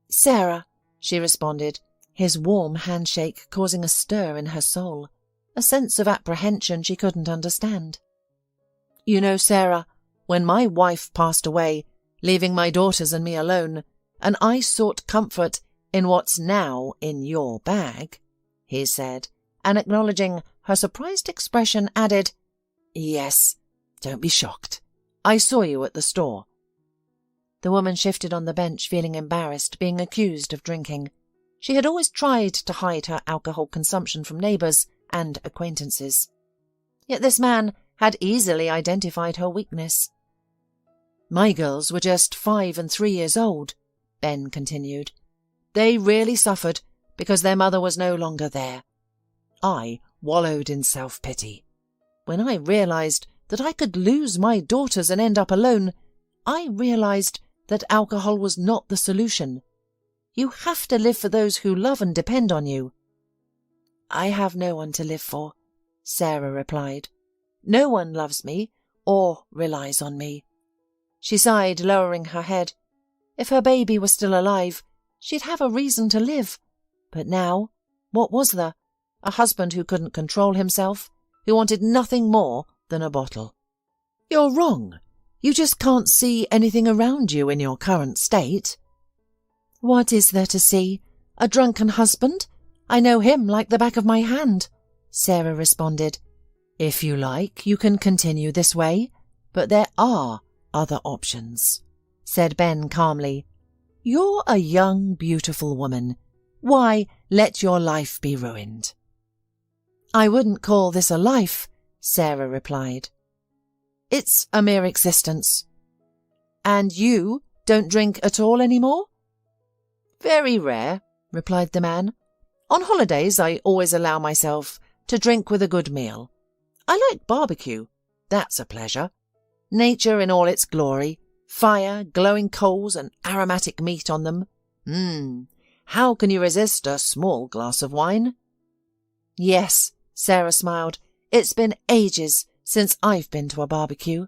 [SPEAKER 2] "Sarah," she responded, his warm handshake causing a stir in her soul, a sense of apprehension she couldn't understand. "You know, Sarah, when my wife passed away, leaving my daughters and me alone, and I sought comfort in what's now in your bag," he said, and acknowledging her surprised expression, added, "Yes, don't be shocked. I saw you at the store." The woman shifted on the bench, feeling embarrassed, being accused of drinking. She had always tried to hide her alcohol consumption from neighbours and acquaintances. Yet this man had easily identified her weakness. "My girls were just 5 and 3 years old," Ben continued. "They really suffered because their mother was no longer there. I wallowed in self-pity. When I realised that I could lose my daughters and end up alone, I realised that alcohol was not the solution. You have to live for those who love and depend on you." "I have no one to live for," Sarah replied. "No one loves me or relies on me." She sighed, lowering her head. If her baby was still alive, she'd have a reason to live. But now, what was there? A husband who couldn't control himself, who wanted nothing more than a bottle. "You're wrong. You just can't see anything around you in your current state." "What is there to see? A drunken husband? I know him like the back of my hand," Sarah responded. "If you like, you can continue this way, but there are other options." said Ben calmly. "You're a young, beautiful woman. Why let your life be ruined?" "I wouldn't call this a life," Sarah replied. "It's a mere existence." "And you don't drink at all anymore?" "Very rare," replied the man. "On holidays I always allow myself to drink with a good meal. I like barbecue. That's a pleasure. Nature in all its glory, fire, glowing coals and aromatic meat on them. How can you resist a small glass of wine?" "Yes," Sarah smiled. "It's been ages since I've been to a barbecue."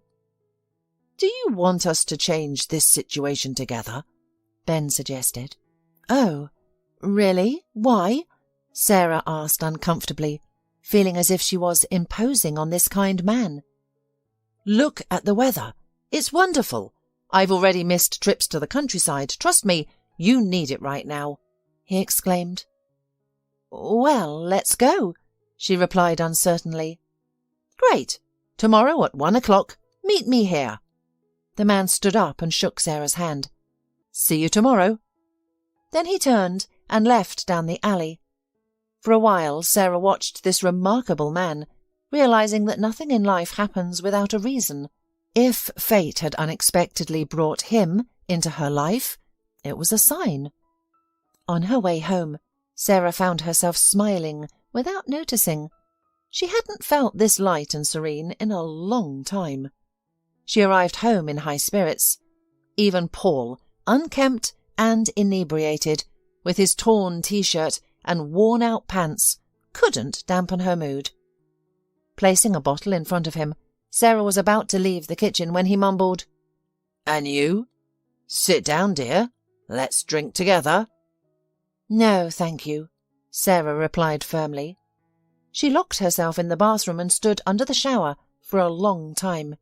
[SPEAKER 2] "Do you want us to change this situation together?" Ben suggested. "Oh, really? Why?" Sarah asked uncomfortably, feeling as if she was imposing on this kind man. "Look at the weather. It's wonderful. I've already missed trips to the countryside. Trust me, you need it right now," he exclaimed. "Well, let's go," she replied uncertainly. "Great. Tomorrow at 1 o'clock. Meet me here." The man stood up and shook Sarah's hand. "See you tomorrow." Then he turned and left down the alley. For a while Sarah watched this remarkable man, realizing that nothing in life happens without a reason. If fate had unexpectedly brought him into her life, it was a sign. On her way home, Sarah found herself smiling without noticing. She hadn't felt this light and serene in a long time. She arrived home in high spirits. Even Paul, unkempt and inebriated, with his torn t-shirt and worn-out pants, couldn't dampen her mood. Placing a bottle in front of him, Sarah was about to leave the kitchen when he mumbled, "And you? Sit down, dear. Let's drink together." "No, thank you," Sarah replied firmly. She locked herself in the bathroom and stood under the shower for a long time.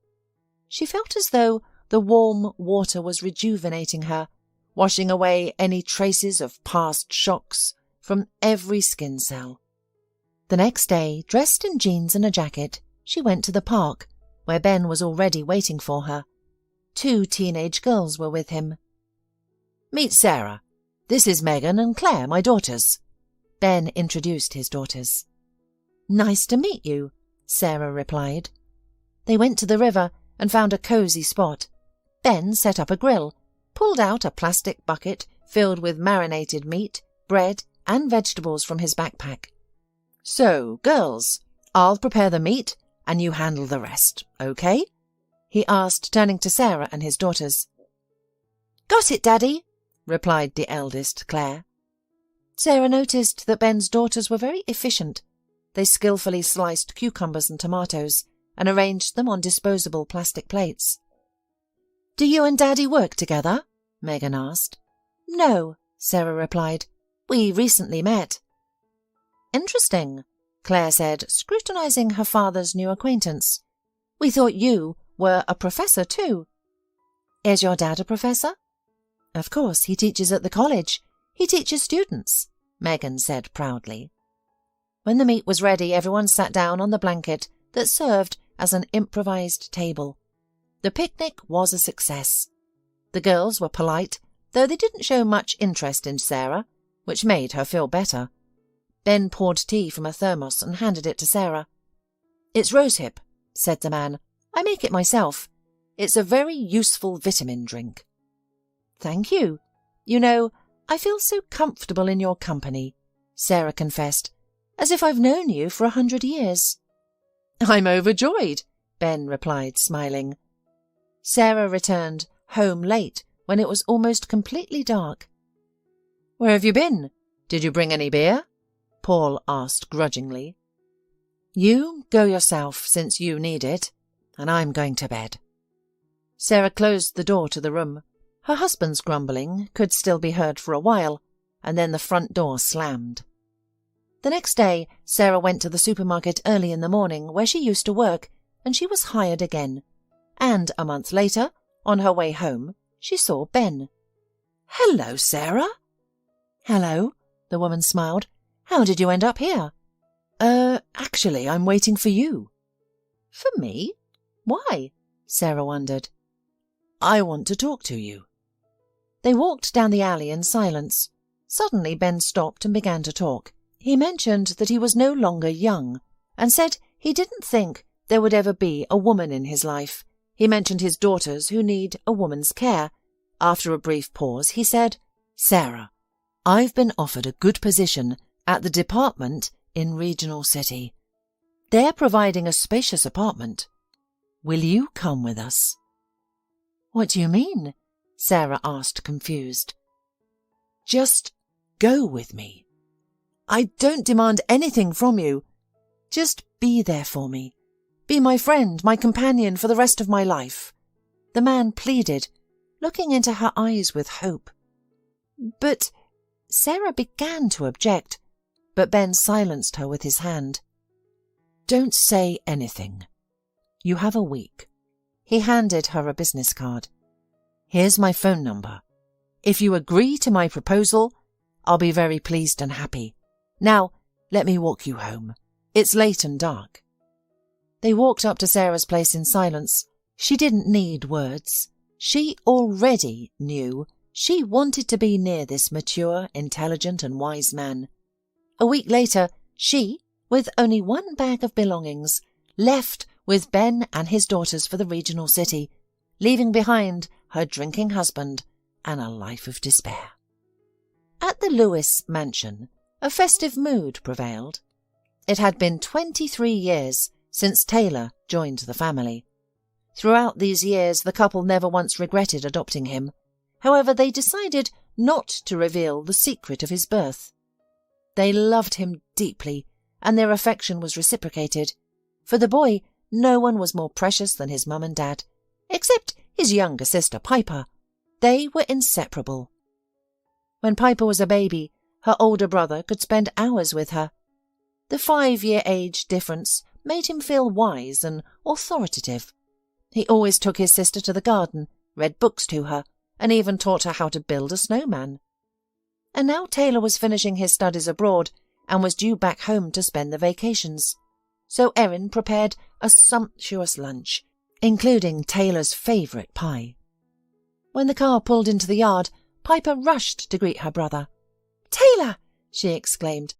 [SPEAKER 2] She felt as though the warm water was rejuvenating her, washing away any traces of past shocks from every skin cell. The next day, dressed in jeans and a jacket, she went to the park, where Ben was already waiting for her. 2 teenage girls were with him. "Meet Sarah. This is Megan and Claire, my daughters." Ben introduced his daughters. "Nice to meet you," Sarah replied. They went to the river and found a cosy spot. Ben set up a grill, pulled out a plastic bucket filled with marinated meat, bread, and vegetables from his backpack. "So, girls, I'll prepare the meat and you handle the rest, okay?" he asked, turning to Sarah and his daughters. "Got it, Daddy," replied the eldest, Claire. Sarah noticed that Ben's daughters were very efficient. They skillfully sliced cucumbers and tomatoes and arranged them on disposable plastic plates. "Do you and Daddy work together?" Megan asked. "No," Sarah replied. "We recently met." "Interesting," Claire said, scrutinizing her father's new acquaintance. "We thought you were a professor too." "Is your dad a professor?" "Of course, he teaches at the college. He teaches students," Megan said proudly. When the meat was ready, everyone sat down on the blanket that served as an improvised table. The picnic was a success. The girls were polite, though they didn't show much interest in Sarah, which made her feel better. Ben poured tea from a thermos and handed it to Sarah. "It's rosehip," said the man. "I make it myself. It's a very useful vitamin drink." "Thank you. You know, I feel so comfortable in your company," Sarah confessed, "as if I've known you for 100 years. "I'm overjoyed," Ben replied, smiling. Sarah returned home late when it was almost completely dark. "Where have you been? Did you bring any beer?" Paul asked grudgingly. "You go yourself, since you need it, and I'm going to bed." Sarah closed the door to the room. Her husband's grumbling could still be heard for a while, and then the front door slammed. The next day, Sarah went to the supermarket early in the morning where she used to work, and she was hired again. And a month later, on her way home, she saw Ben. "Hello, Sarah." "Hello," the woman smiled. "How did you end up here?" Actually, I'm waiting for you." "For me? Why?" Sarah wondered. "I want to talk to you," They walked down the alley in silence. Suddenly Ben stopped and began to talk. He mentioned that he was no longer young, and said he didn't think there would ever be a woman in his life. He mentioned his daughters who need a woman's care. After a brief pause, he said, "Sarah, I've been offered a good position at the department in Regional City. They're providing a spacious apartment. Will you come with us?" "What do you mean?" Sarah asked, confused. "Just go with me. I don't demand anything from you. Just be there for me. Be my friend, my companion for the rest of my life," the man pleaded, looking into her eyes with hope. "But—" Sarah began to object, but Ben silenced her with his hand. "Don't say anything. You have a week." He handed her a business card. "Here's my phone number. If you agree to my proposal, I'll be very pleased and happy. Now, let me walk you home. It's late and dark." They walked up to Sarah's place in silence. She didn't need words. She already knew she wanted to be near this mature, intelligent and wise man. A week later, she, with only one bag of belongings, left with Ben and his daughters for the regional city, leaving behind her drinking husband and a life of despair. At the Lewis mansion, a festive mood prevailed. It had been 23 years since Taylor joined the family. Throughout these years, the couple never once regretted adopting him. However, they decided not to reveal the secret of his birth. They loved him deeply, and their affection was reciprocated. For the boy, no one was more precious than his mum and dad, except his younger sister Piper. They were inseparable. When Piper was a baby, her older brother could spend hours with her. The 5-year age difference made him feel wise and authoritative. He always took his sister to the garden, read books to her, and even taught her how to build a snowman. And now Taylor was finishing his studies abroad and was due back home to spend the vacations. So Erin prepared a sumptuous lunch, including Taylor's favourite pie. When the car pulled into the yard, Piper rushed to greet her brother. "Taylor!" she exclaimed.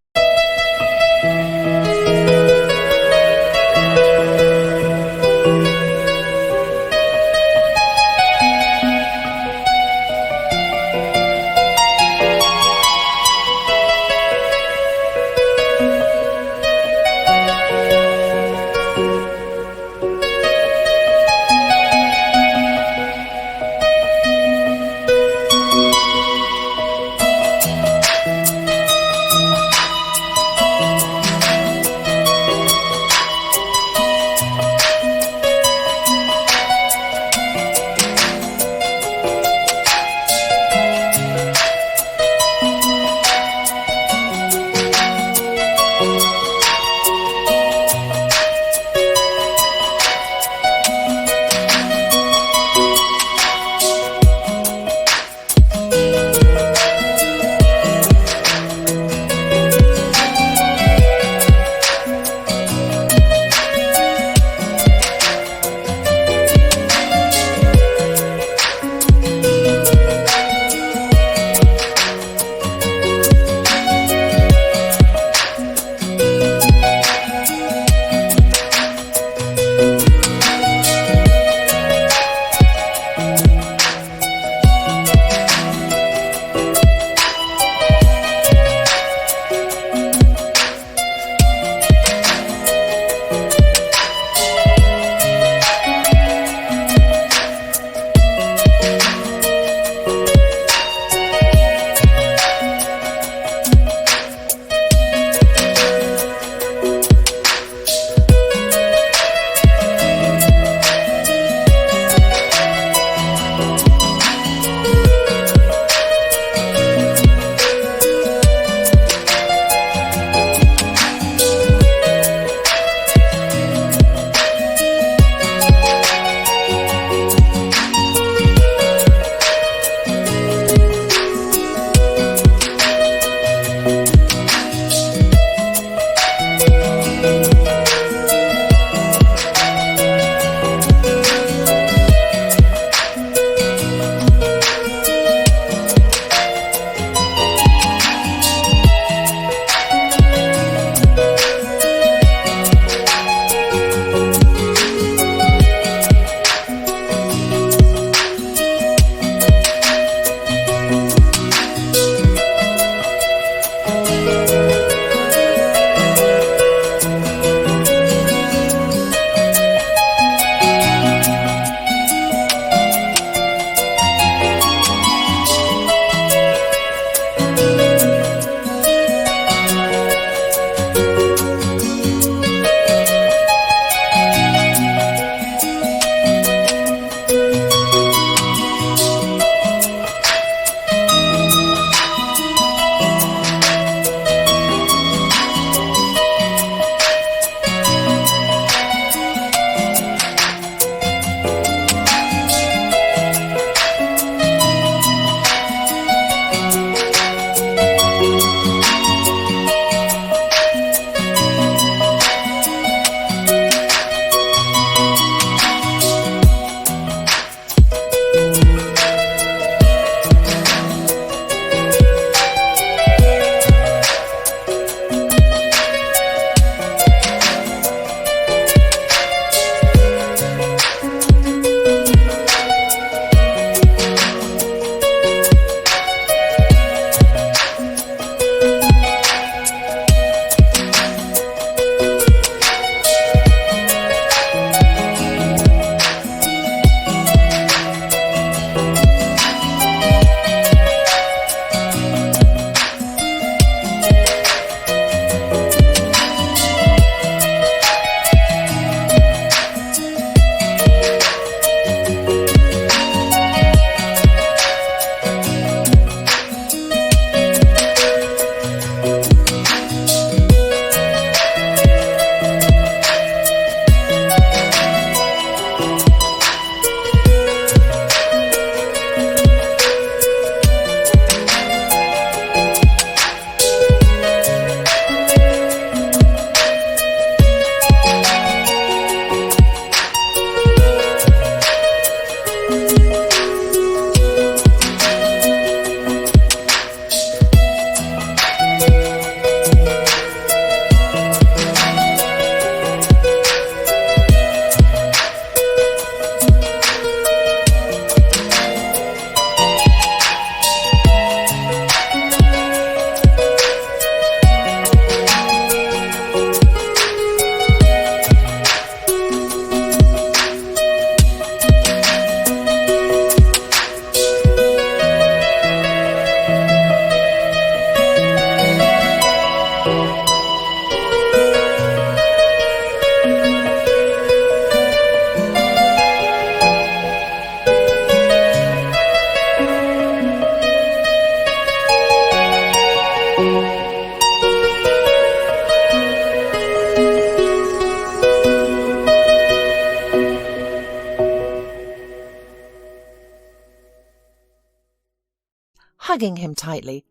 [SPEAKER 2] hugging him tightly.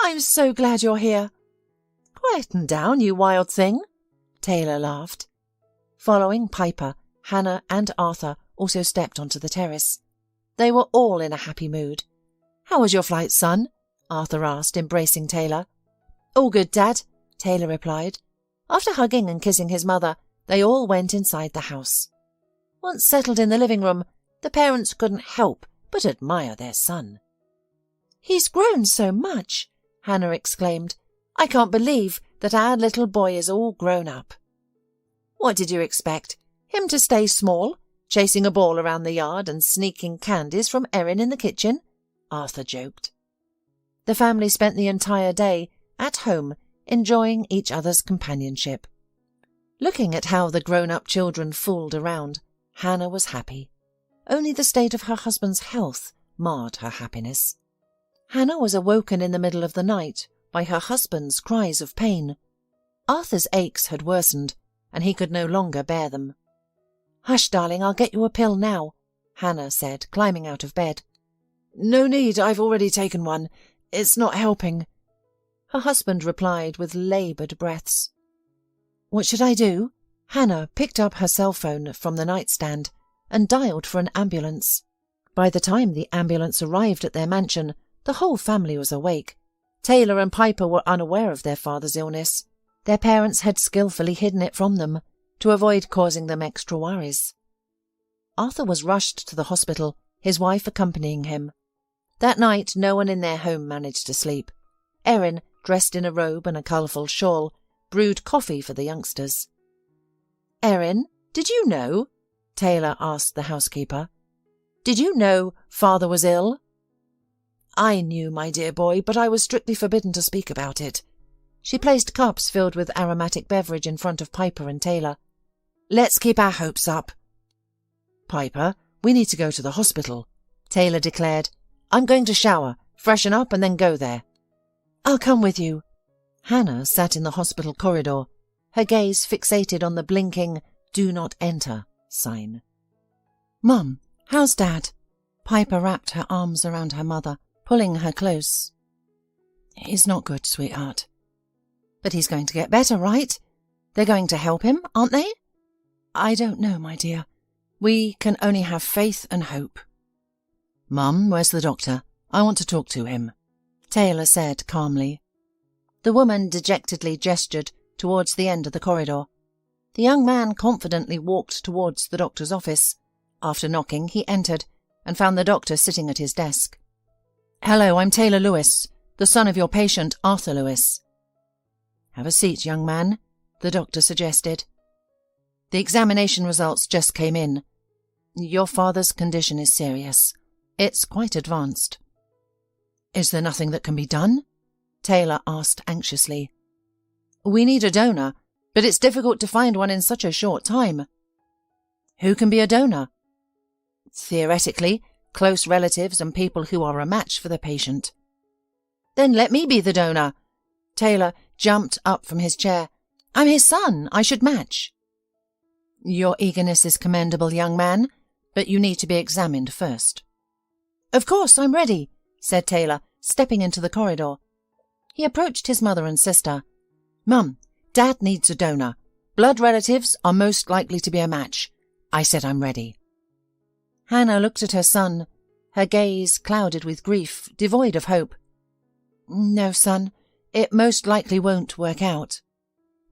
[SPEAKER 2] "I'm so glad you're here." "Quieten down, you wild thing," Taylor laughed. Following Piper, Hannah and Arthur also stepped onto the terrace. They were all in a happy mood. "How was your flight, son?" Arthur asked, embracing Taylor. "All good, Dad," Taylor replied. After hugging and kissing his mother, they all went inside the house. Once settled in the living room, the parents couldn't help but admire their son. "He's grown so much," Hannah exclaimed. "I can't believe that our little boy is all grown up." "What did you expect? Him to stay small, chasing a ball around the yard and sneaking candies from Erin in the kitchen?" Arthur joked. The family spent the entire day at home enjoying each other's companionship. Looking at how the grown-up children fooled around, Hannah was happy. Only the state of her husband's health marred her happiness. Hannah was awoken in the middle of the night by her husband's cries of pain. Arthur's aches had worsened, and he could no longer bear them. "Hush, darling, I'll get you a pill now," Hannah said, climbing out of bed. "No need, I've already taken one. It's not helping," her husband replied with laboured breaths. "What should I do?" Hannah picked up her cell phone from the nightstand and dialed for an ambulance. By the time the ambulance arrived at their mansion, the whole family was awake. Taylor and Piper were unaware of their father's illness. Their parents had skillfully hidden it from them to avoid causing them extra worries. Arthur was rushed to the hospital, his wife accompanying him. That night no one in their home managed to sleep. Erin, dressed in a robe and a colourful shawl, brewed coffee for the youngsters. "Erin, did you know?" Taylor asked the housekeeper. "Did you know Father was ill?" "I knew, my dear boy, but I was strictly forbidden to speak about it." She placed cups filled with aromatic beverage in front of Piper and Taylor. "Let's keep our hopes up." "Piper, we need to go to the hospital," Taylor declared. "I'm going to shower, freshen up and then go there." "I'll come with you." Hannah sat in the hospital corridor, her gaze fixated on the blinking "Do not enter" sign. "Mum, how's Dad?" Piper wrapped her arms around her mother, pulling her close. "He's not good, sweetheart." "But he's going to get better, right? They're going to help him, aren't they?" "I don't know, my dear. We can only have faith and hope." "Mum, where's the doctor? I want to talk to him," Taylor said calmly. The woman dejectedly gestured towards the end of the corridor. The young man confidently walked towards the doctor's office. After knocking, he entered and found the doctor sitting at his desk. "Hello, I'm Taylor Lewis, the son of your patient, Arthur Lewis." "Have a seat, young man," the doctor suggested. "The examination results just came in. Your father's condition is serious. It's quite advanced." "Is there nothing that can be done?" Taylor asked anxiously. "We need a donor, but it's difficult to find one in such a short time." "Who can be a donor?" "Theoretically, close relatives and people who are a match for the patient." "Then let me be the donor." Taylor jumped up from his chair. "I'm his son. I should match." "Your eagerness is commendable, young man, but you need to be examined first." "Of course, I'm ready," said Taylor, stepping into the corridor. He approached his mother and sister. "Mum, Dad needs a donor. Blood relatives are most likely to be a match. I said I'm ready." Hannah looked at her son, her gaze clouded with grief, devoid of hope. "No, son, it most likely won't work out."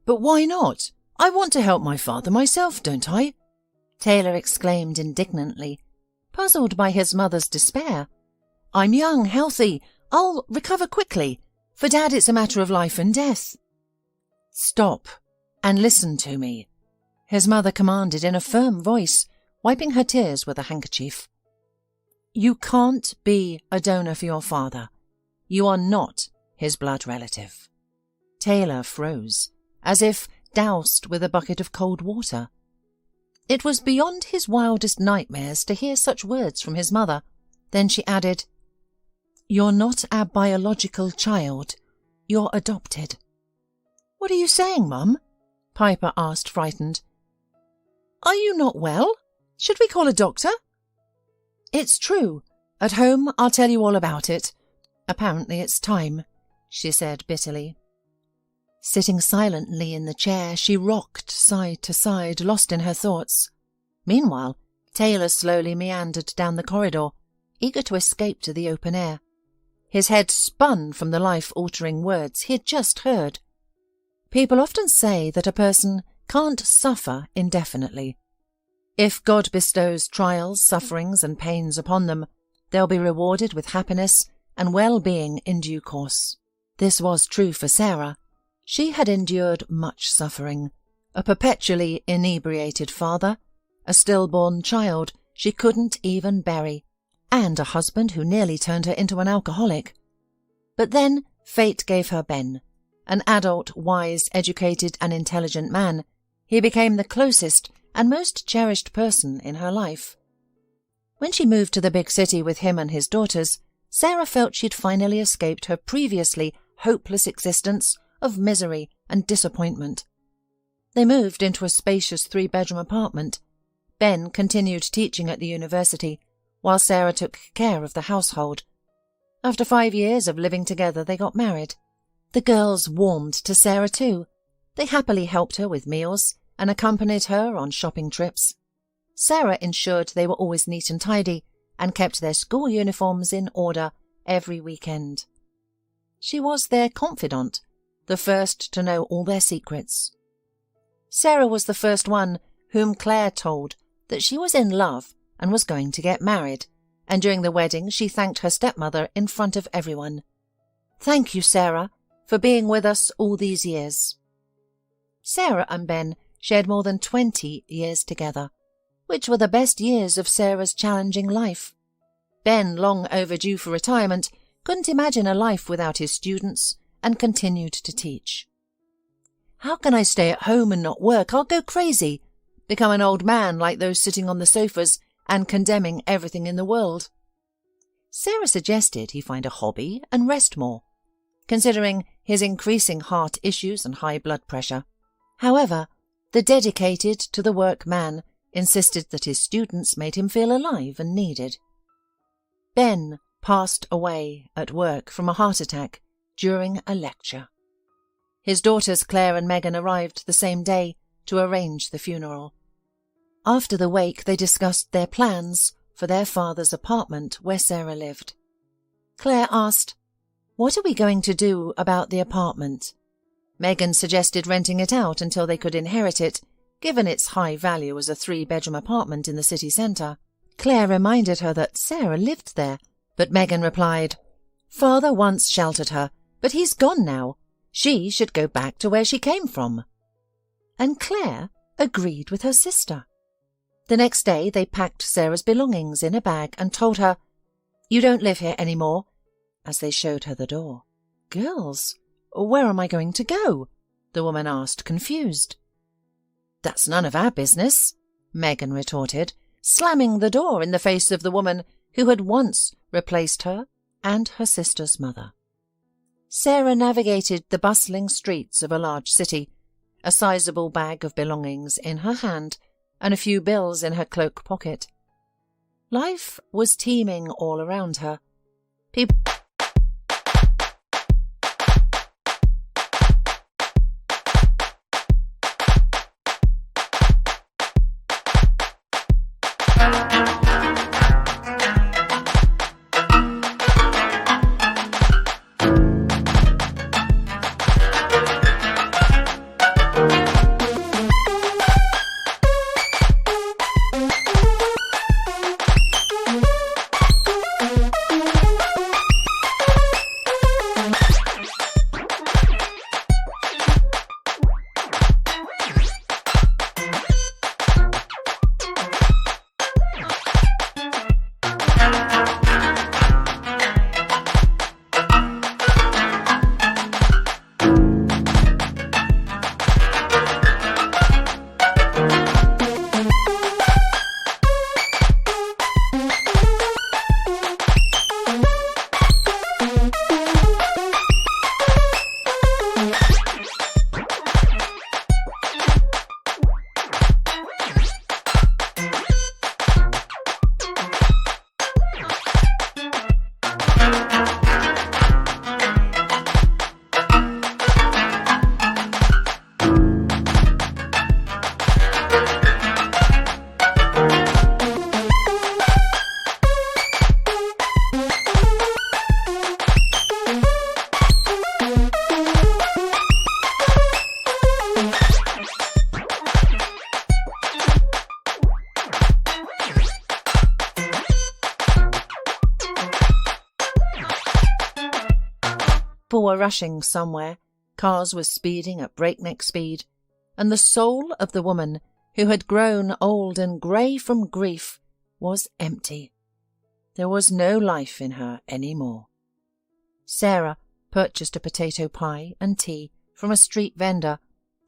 [SPEAKER 2] "But why not? I want to help my father myself, don't I?" Taylor exclaimed indignantly, puzzled by his mother's despair. "I'm young, healthy. I'll recover quickly. For Dad, it's a matter of life and death." "Stop and listen to me," his mother commanded in a firm voice, wiping her tears with a handkerchief. "You can't be a donor for your father. You are not his blood relative." Taylor froze, as if doused with a bucket of cold water. It was beyond his wildest nightmares to hear such words from his mother. Then she added, "You're not our biological child. You're adopted." "What are you saying, Mum?" Piper asked, frightened. "Are you not well? Should we call a doctor?" "It's true. At home, I'll tell you all about it. Apparently it's time, she said bitterly. Sitting silently in the chair, she rocked side to side, lost in her thoughts. Meanwhile, Taylor slowly meandered down the corridor, eager to escape to the open air. His head spun from the life-altering words he had just heard. People often say that a person can't suffer indefinitely. If God bestows trials, sufferings, and pains upon them, they'll be rewarded with happiness and well-being in due course. This was true for Sarah. She had endured much suffering, a perpetually inebriated father, a stillborn child she couldn't even bury, and a husband who nearly turned her into an alcoholic. But then fate gave her Ben, an adult, wise, educated, and intelligent man. He became the closest and most cherished person in her life. When she moved to the big city with him and his daughters, Sarah felt she'd finally escaped her previously hopeless existence of misery and disappointment. They moved into a spacious 3-bedroom apartment. Ben continued teaching at the university, while Sarah took care of the household. After 5 years of living together, they got married. The girls warmed to Sarah too. They happily helped her with meals and accompanied her on shopping trips. Sarah ensured they were always neat and tidy and kept their school uniforms in order every weekend. She was their confidant, the first to know all their secrets. Sarah was the first one whom Claire told that she was in love and was going to get married, and during the wedding she thanked her stepmother in front of everyone. "Thank you, Sarah, for being with us all these years." Sarah and Ben shared more than 20 years together, which were the best years of Sarah's challenging life. Ben, long overdue for retirement, couldn't imagine a life without his students and continued to teach. "How can I stay at home and not work? I'll go crazy, become an old man like those sitting on the sofas and condemning everything in the world." Sarah suggested he find a hobby and rest more, considering his increasing heart issues and high blood pressure. However, the dedicated to the work man insisted that his students made him feel alive and needed. Ben passed away at work from a heart attack during a lecture. His daughters Claire and Megan arrived the same day to arrange the funeral. After the wake, they discussed their plans for their father's apartment where Sarah lived. Claire asked, "What are we going to do about the apartment?" Megan suggested renting it out until they could inherit it, given its high value as a 3-bedroom apartment in the city centre. Claire reminded her that Sarah lived there, but Megan replied, "Father once sheltered her, but he's gone now. She should go back to where she came from." And Claire agreed with her sister. The next day they packed Sarah's belongings in a bag and told her, "You don't live here anymore," as they showed her the door. "Girls, where am I going to go?" the woman asked, confused. "That's none of our business," Megan retorted, slamming the door in the face of the woman who had once replaced her and her sister's mother. Sarah navigated the bustling streets of a large city, a sizable bag of belongings in her hand and a few bills in her cloak pocket. Life was teeming all around her. People were rushing somewhere, cars were speeding at breakneck speed, and the soul of the woman, who had grown old and grey from grief, was empty. There was no life in her any more. Sarah purchased a potato pie and tea from a street vendor,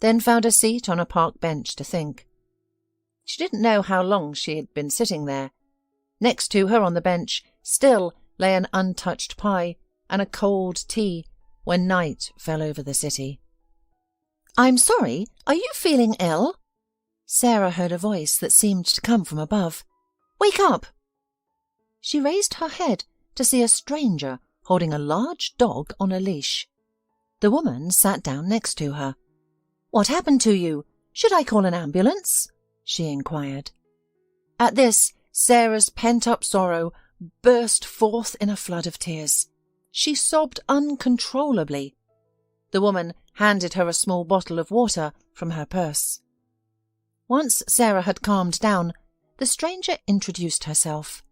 [SPEAKER 2] then found a seat on a park bench to think. She didn't know how long she had been sitting there. Next to her on the bench still lay an untouched pie and a cold tea when night fell over the city. "I'm sorry, are you feeling ill?" Sarah heard a voice that seemed to come from above. "Wake up!" She raised her head to see a stranger holding a large dog on a leash. The woman sat down next to her. "What happened to you? Should I call an ambulance?" she inquired. At this, Sarah's pent-up sorrow burst forth in a flood of tears. She sobbed uncontrollably. The woman handed her a small bottle of water from her purse. Once Sarah had calmed down, the stranger introduced herself.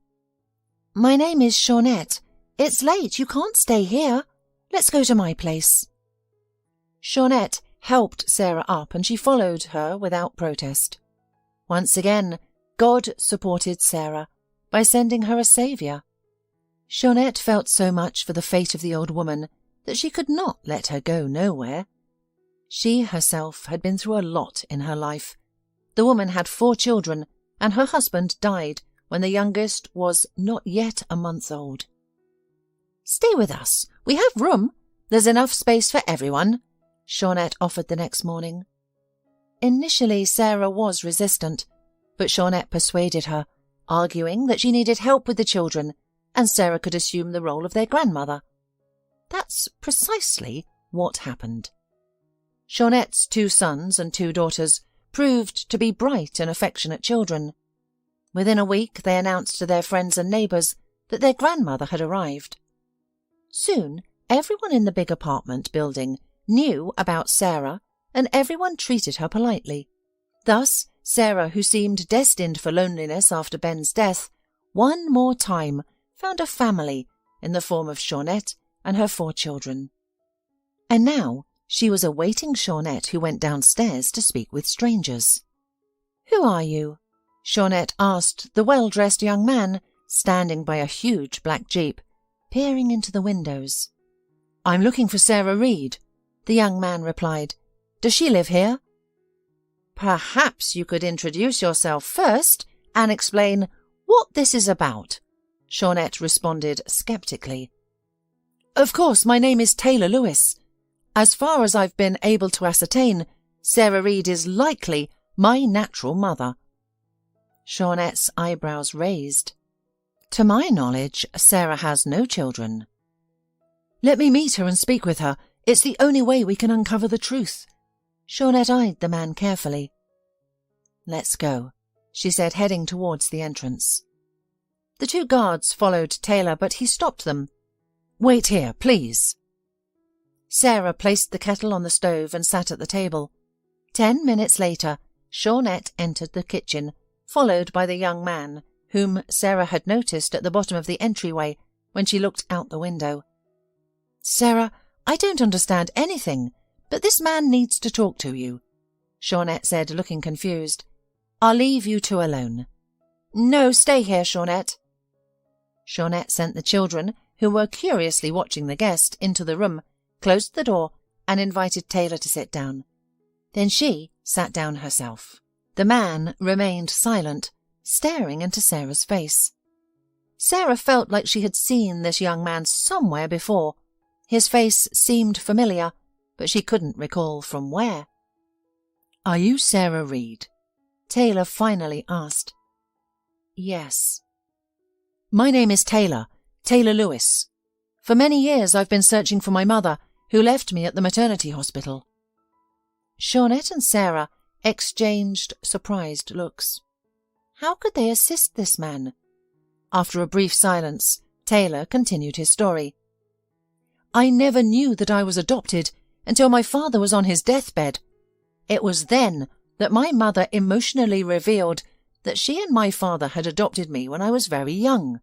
[SPEAKER 2] "My name is Shawnette. It's late, you can't stay here. Let's go to my place." Shawnette helped Sarah up and she followed her without protest. Once again, God supported Sarah by sending her a saviour. Shawnette felt so much for the fate of the old woman that she could not let her go nowhere. She herself had been through a lot in her life. The woman had 4 children, and her husband died when the youngest was not yet a month old. "Stay with us. We have room. There's enough space for everyone," Shawnette offered the next morning. Initially, Sarah was resistant, but Shawnette persuaded her, arguing that she needed help with the children, and Sarah could assume the role of their grandmother. That's precisely what happened. Shawnette's 2 sons and 2 daughters proved to be bright and affectionate children. Within a week, they announced to their friends and neighbours that their grandmother had arrived. Soon, everyone in the big apartment building knew about Sarah, and everyone treated her politely. Thus, Sarah, who seemed destined for loneliness after Ben's death, one more time found a family in the form of Shawnette and her 4 children. And now she was awaiting Shawnette, who went downstairs to speak with strangers. "Who are you?" Shawnette asked the well-dressed young man standing by a huge black jeep, peering into the windows. "I'm looking for Sarah Reed," the young man replied. "Does she live here?" "Perhaps you could introduce yourself first and explain what this is about," Shawnette responded skeptically. "Of course, my name is Taylor Lewis. As far as I've been able to ascertain, Sarah Reed is likely my natural mother." Shawnette's eyebrows raised. "To my knowledge, Sarah has no children." "Let me meet her and speak with her. It's the only way we can uncover the truth." Shawnette eyed the man carefully. "Let's go," she said, heading towards the entrance. The 2 guards followed Taylor, but he stopped them. "Wait here, please." Sarah placed the kettle on the stove and sat at the table. 10 minutes later, Shawnette entered the kitchen, followed by the young man, whom Sarah had noticed at the bottom of the entryway when she looked out the window. "Sarah, I don't understand anything, but this man needs to talk to you," Shawnette said, looking confused. "I'll leave you 2 alone." "No, stay here, Shawnette." Shawnette sent the children, who were curiously watching the guest, into the room, closed the door, and invited Taylor to sit down. Then she sat down herself. The man remained silent, staring into Sarah's face. Sarah felt like she had seen this young man somewhere before. His face seemed familiar, but she couldn't recall from where. "Are you Sarah Reed?" Taylor finally asked. "Yes." "My name is Taylor Lewis. For many years I've been searching for my mother, who left me at the maternity hospital." Shawnette and Sarah exchanged surprised looks. How could they assist this man? After a brief silence, Taylor continued his story. "I never knew that I was adopted until my father was on his deathbed. It was then that my mother emotionally revealed that she and my father had adopted me when I was very young.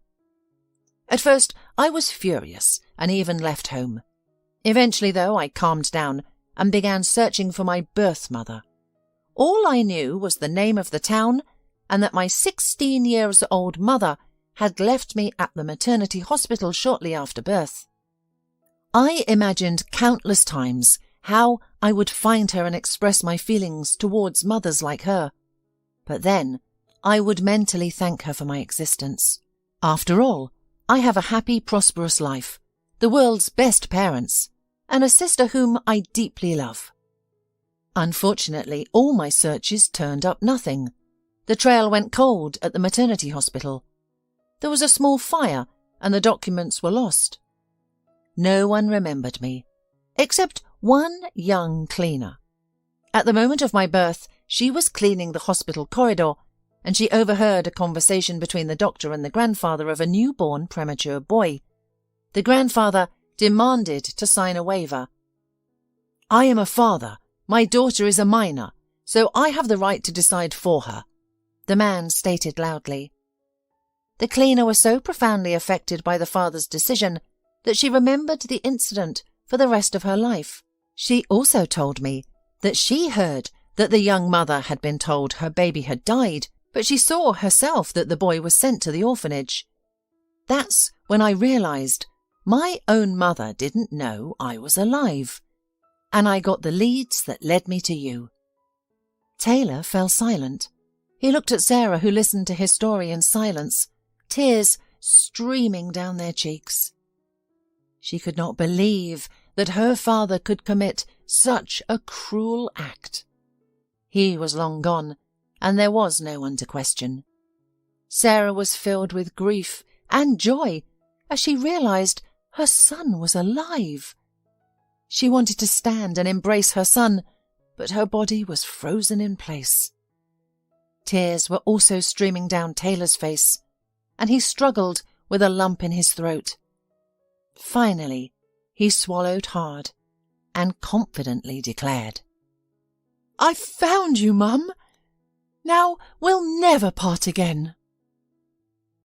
[SPEAKER 2] At first, I was furious and even left home. Eventually, though, I calmed down and began searching for my birth mother. All I knew was the name of the town and that my 16-year-old mother had left me at the maternity hospital shortly after birth. I imagined countless times how I would find her and express my feelings towards mothers like her. But then I would mentally thank her for my existence. After all, I have a happy, prosperous life, the world's best parents, and a sister whom I deeply love. Unfortunately, all my searches turned up nothing. The trail went cold at the maternity hospital. There was a small fire and the documents were lost. No one remembered me, except one young cleaner. At the moment of my birth, she was cleaning the hospital corridor, and she overheard a conversation between the doctor and the grandfather of a newborn premature boy. The grandfather demanded to sign a waiver. "I am a father. My daughter is a minor, so I have the right to decide for her," the man stated loudly. The cleaner was so profoundly affected by the father's decision that she remembered the incident for the rest of her life. She also told me that she heard that the young mother had been told her baby had died, but she saw herself that the boy was sent to the orphanage. That's when I realized my own mother didn't know I was alive, and I got the leads that led me to you. Taylor fell silent. He looked at Sarah, who listened to his story in silence, tears streaming down their cheeks. She could not believe that her father could commit such a cruel act. He was long gone, and there was no one to question. Sarah was filled with grief and joy as she realized her son was alive. She wanted to stand and embrace her son, but her body was frozen in place. Tears were also streaming down Taylor's face, and he struggled with a lump in his throat. Finally, he swallowed hard and confidently declared, "I've found you, Mum. Now we'll never part again."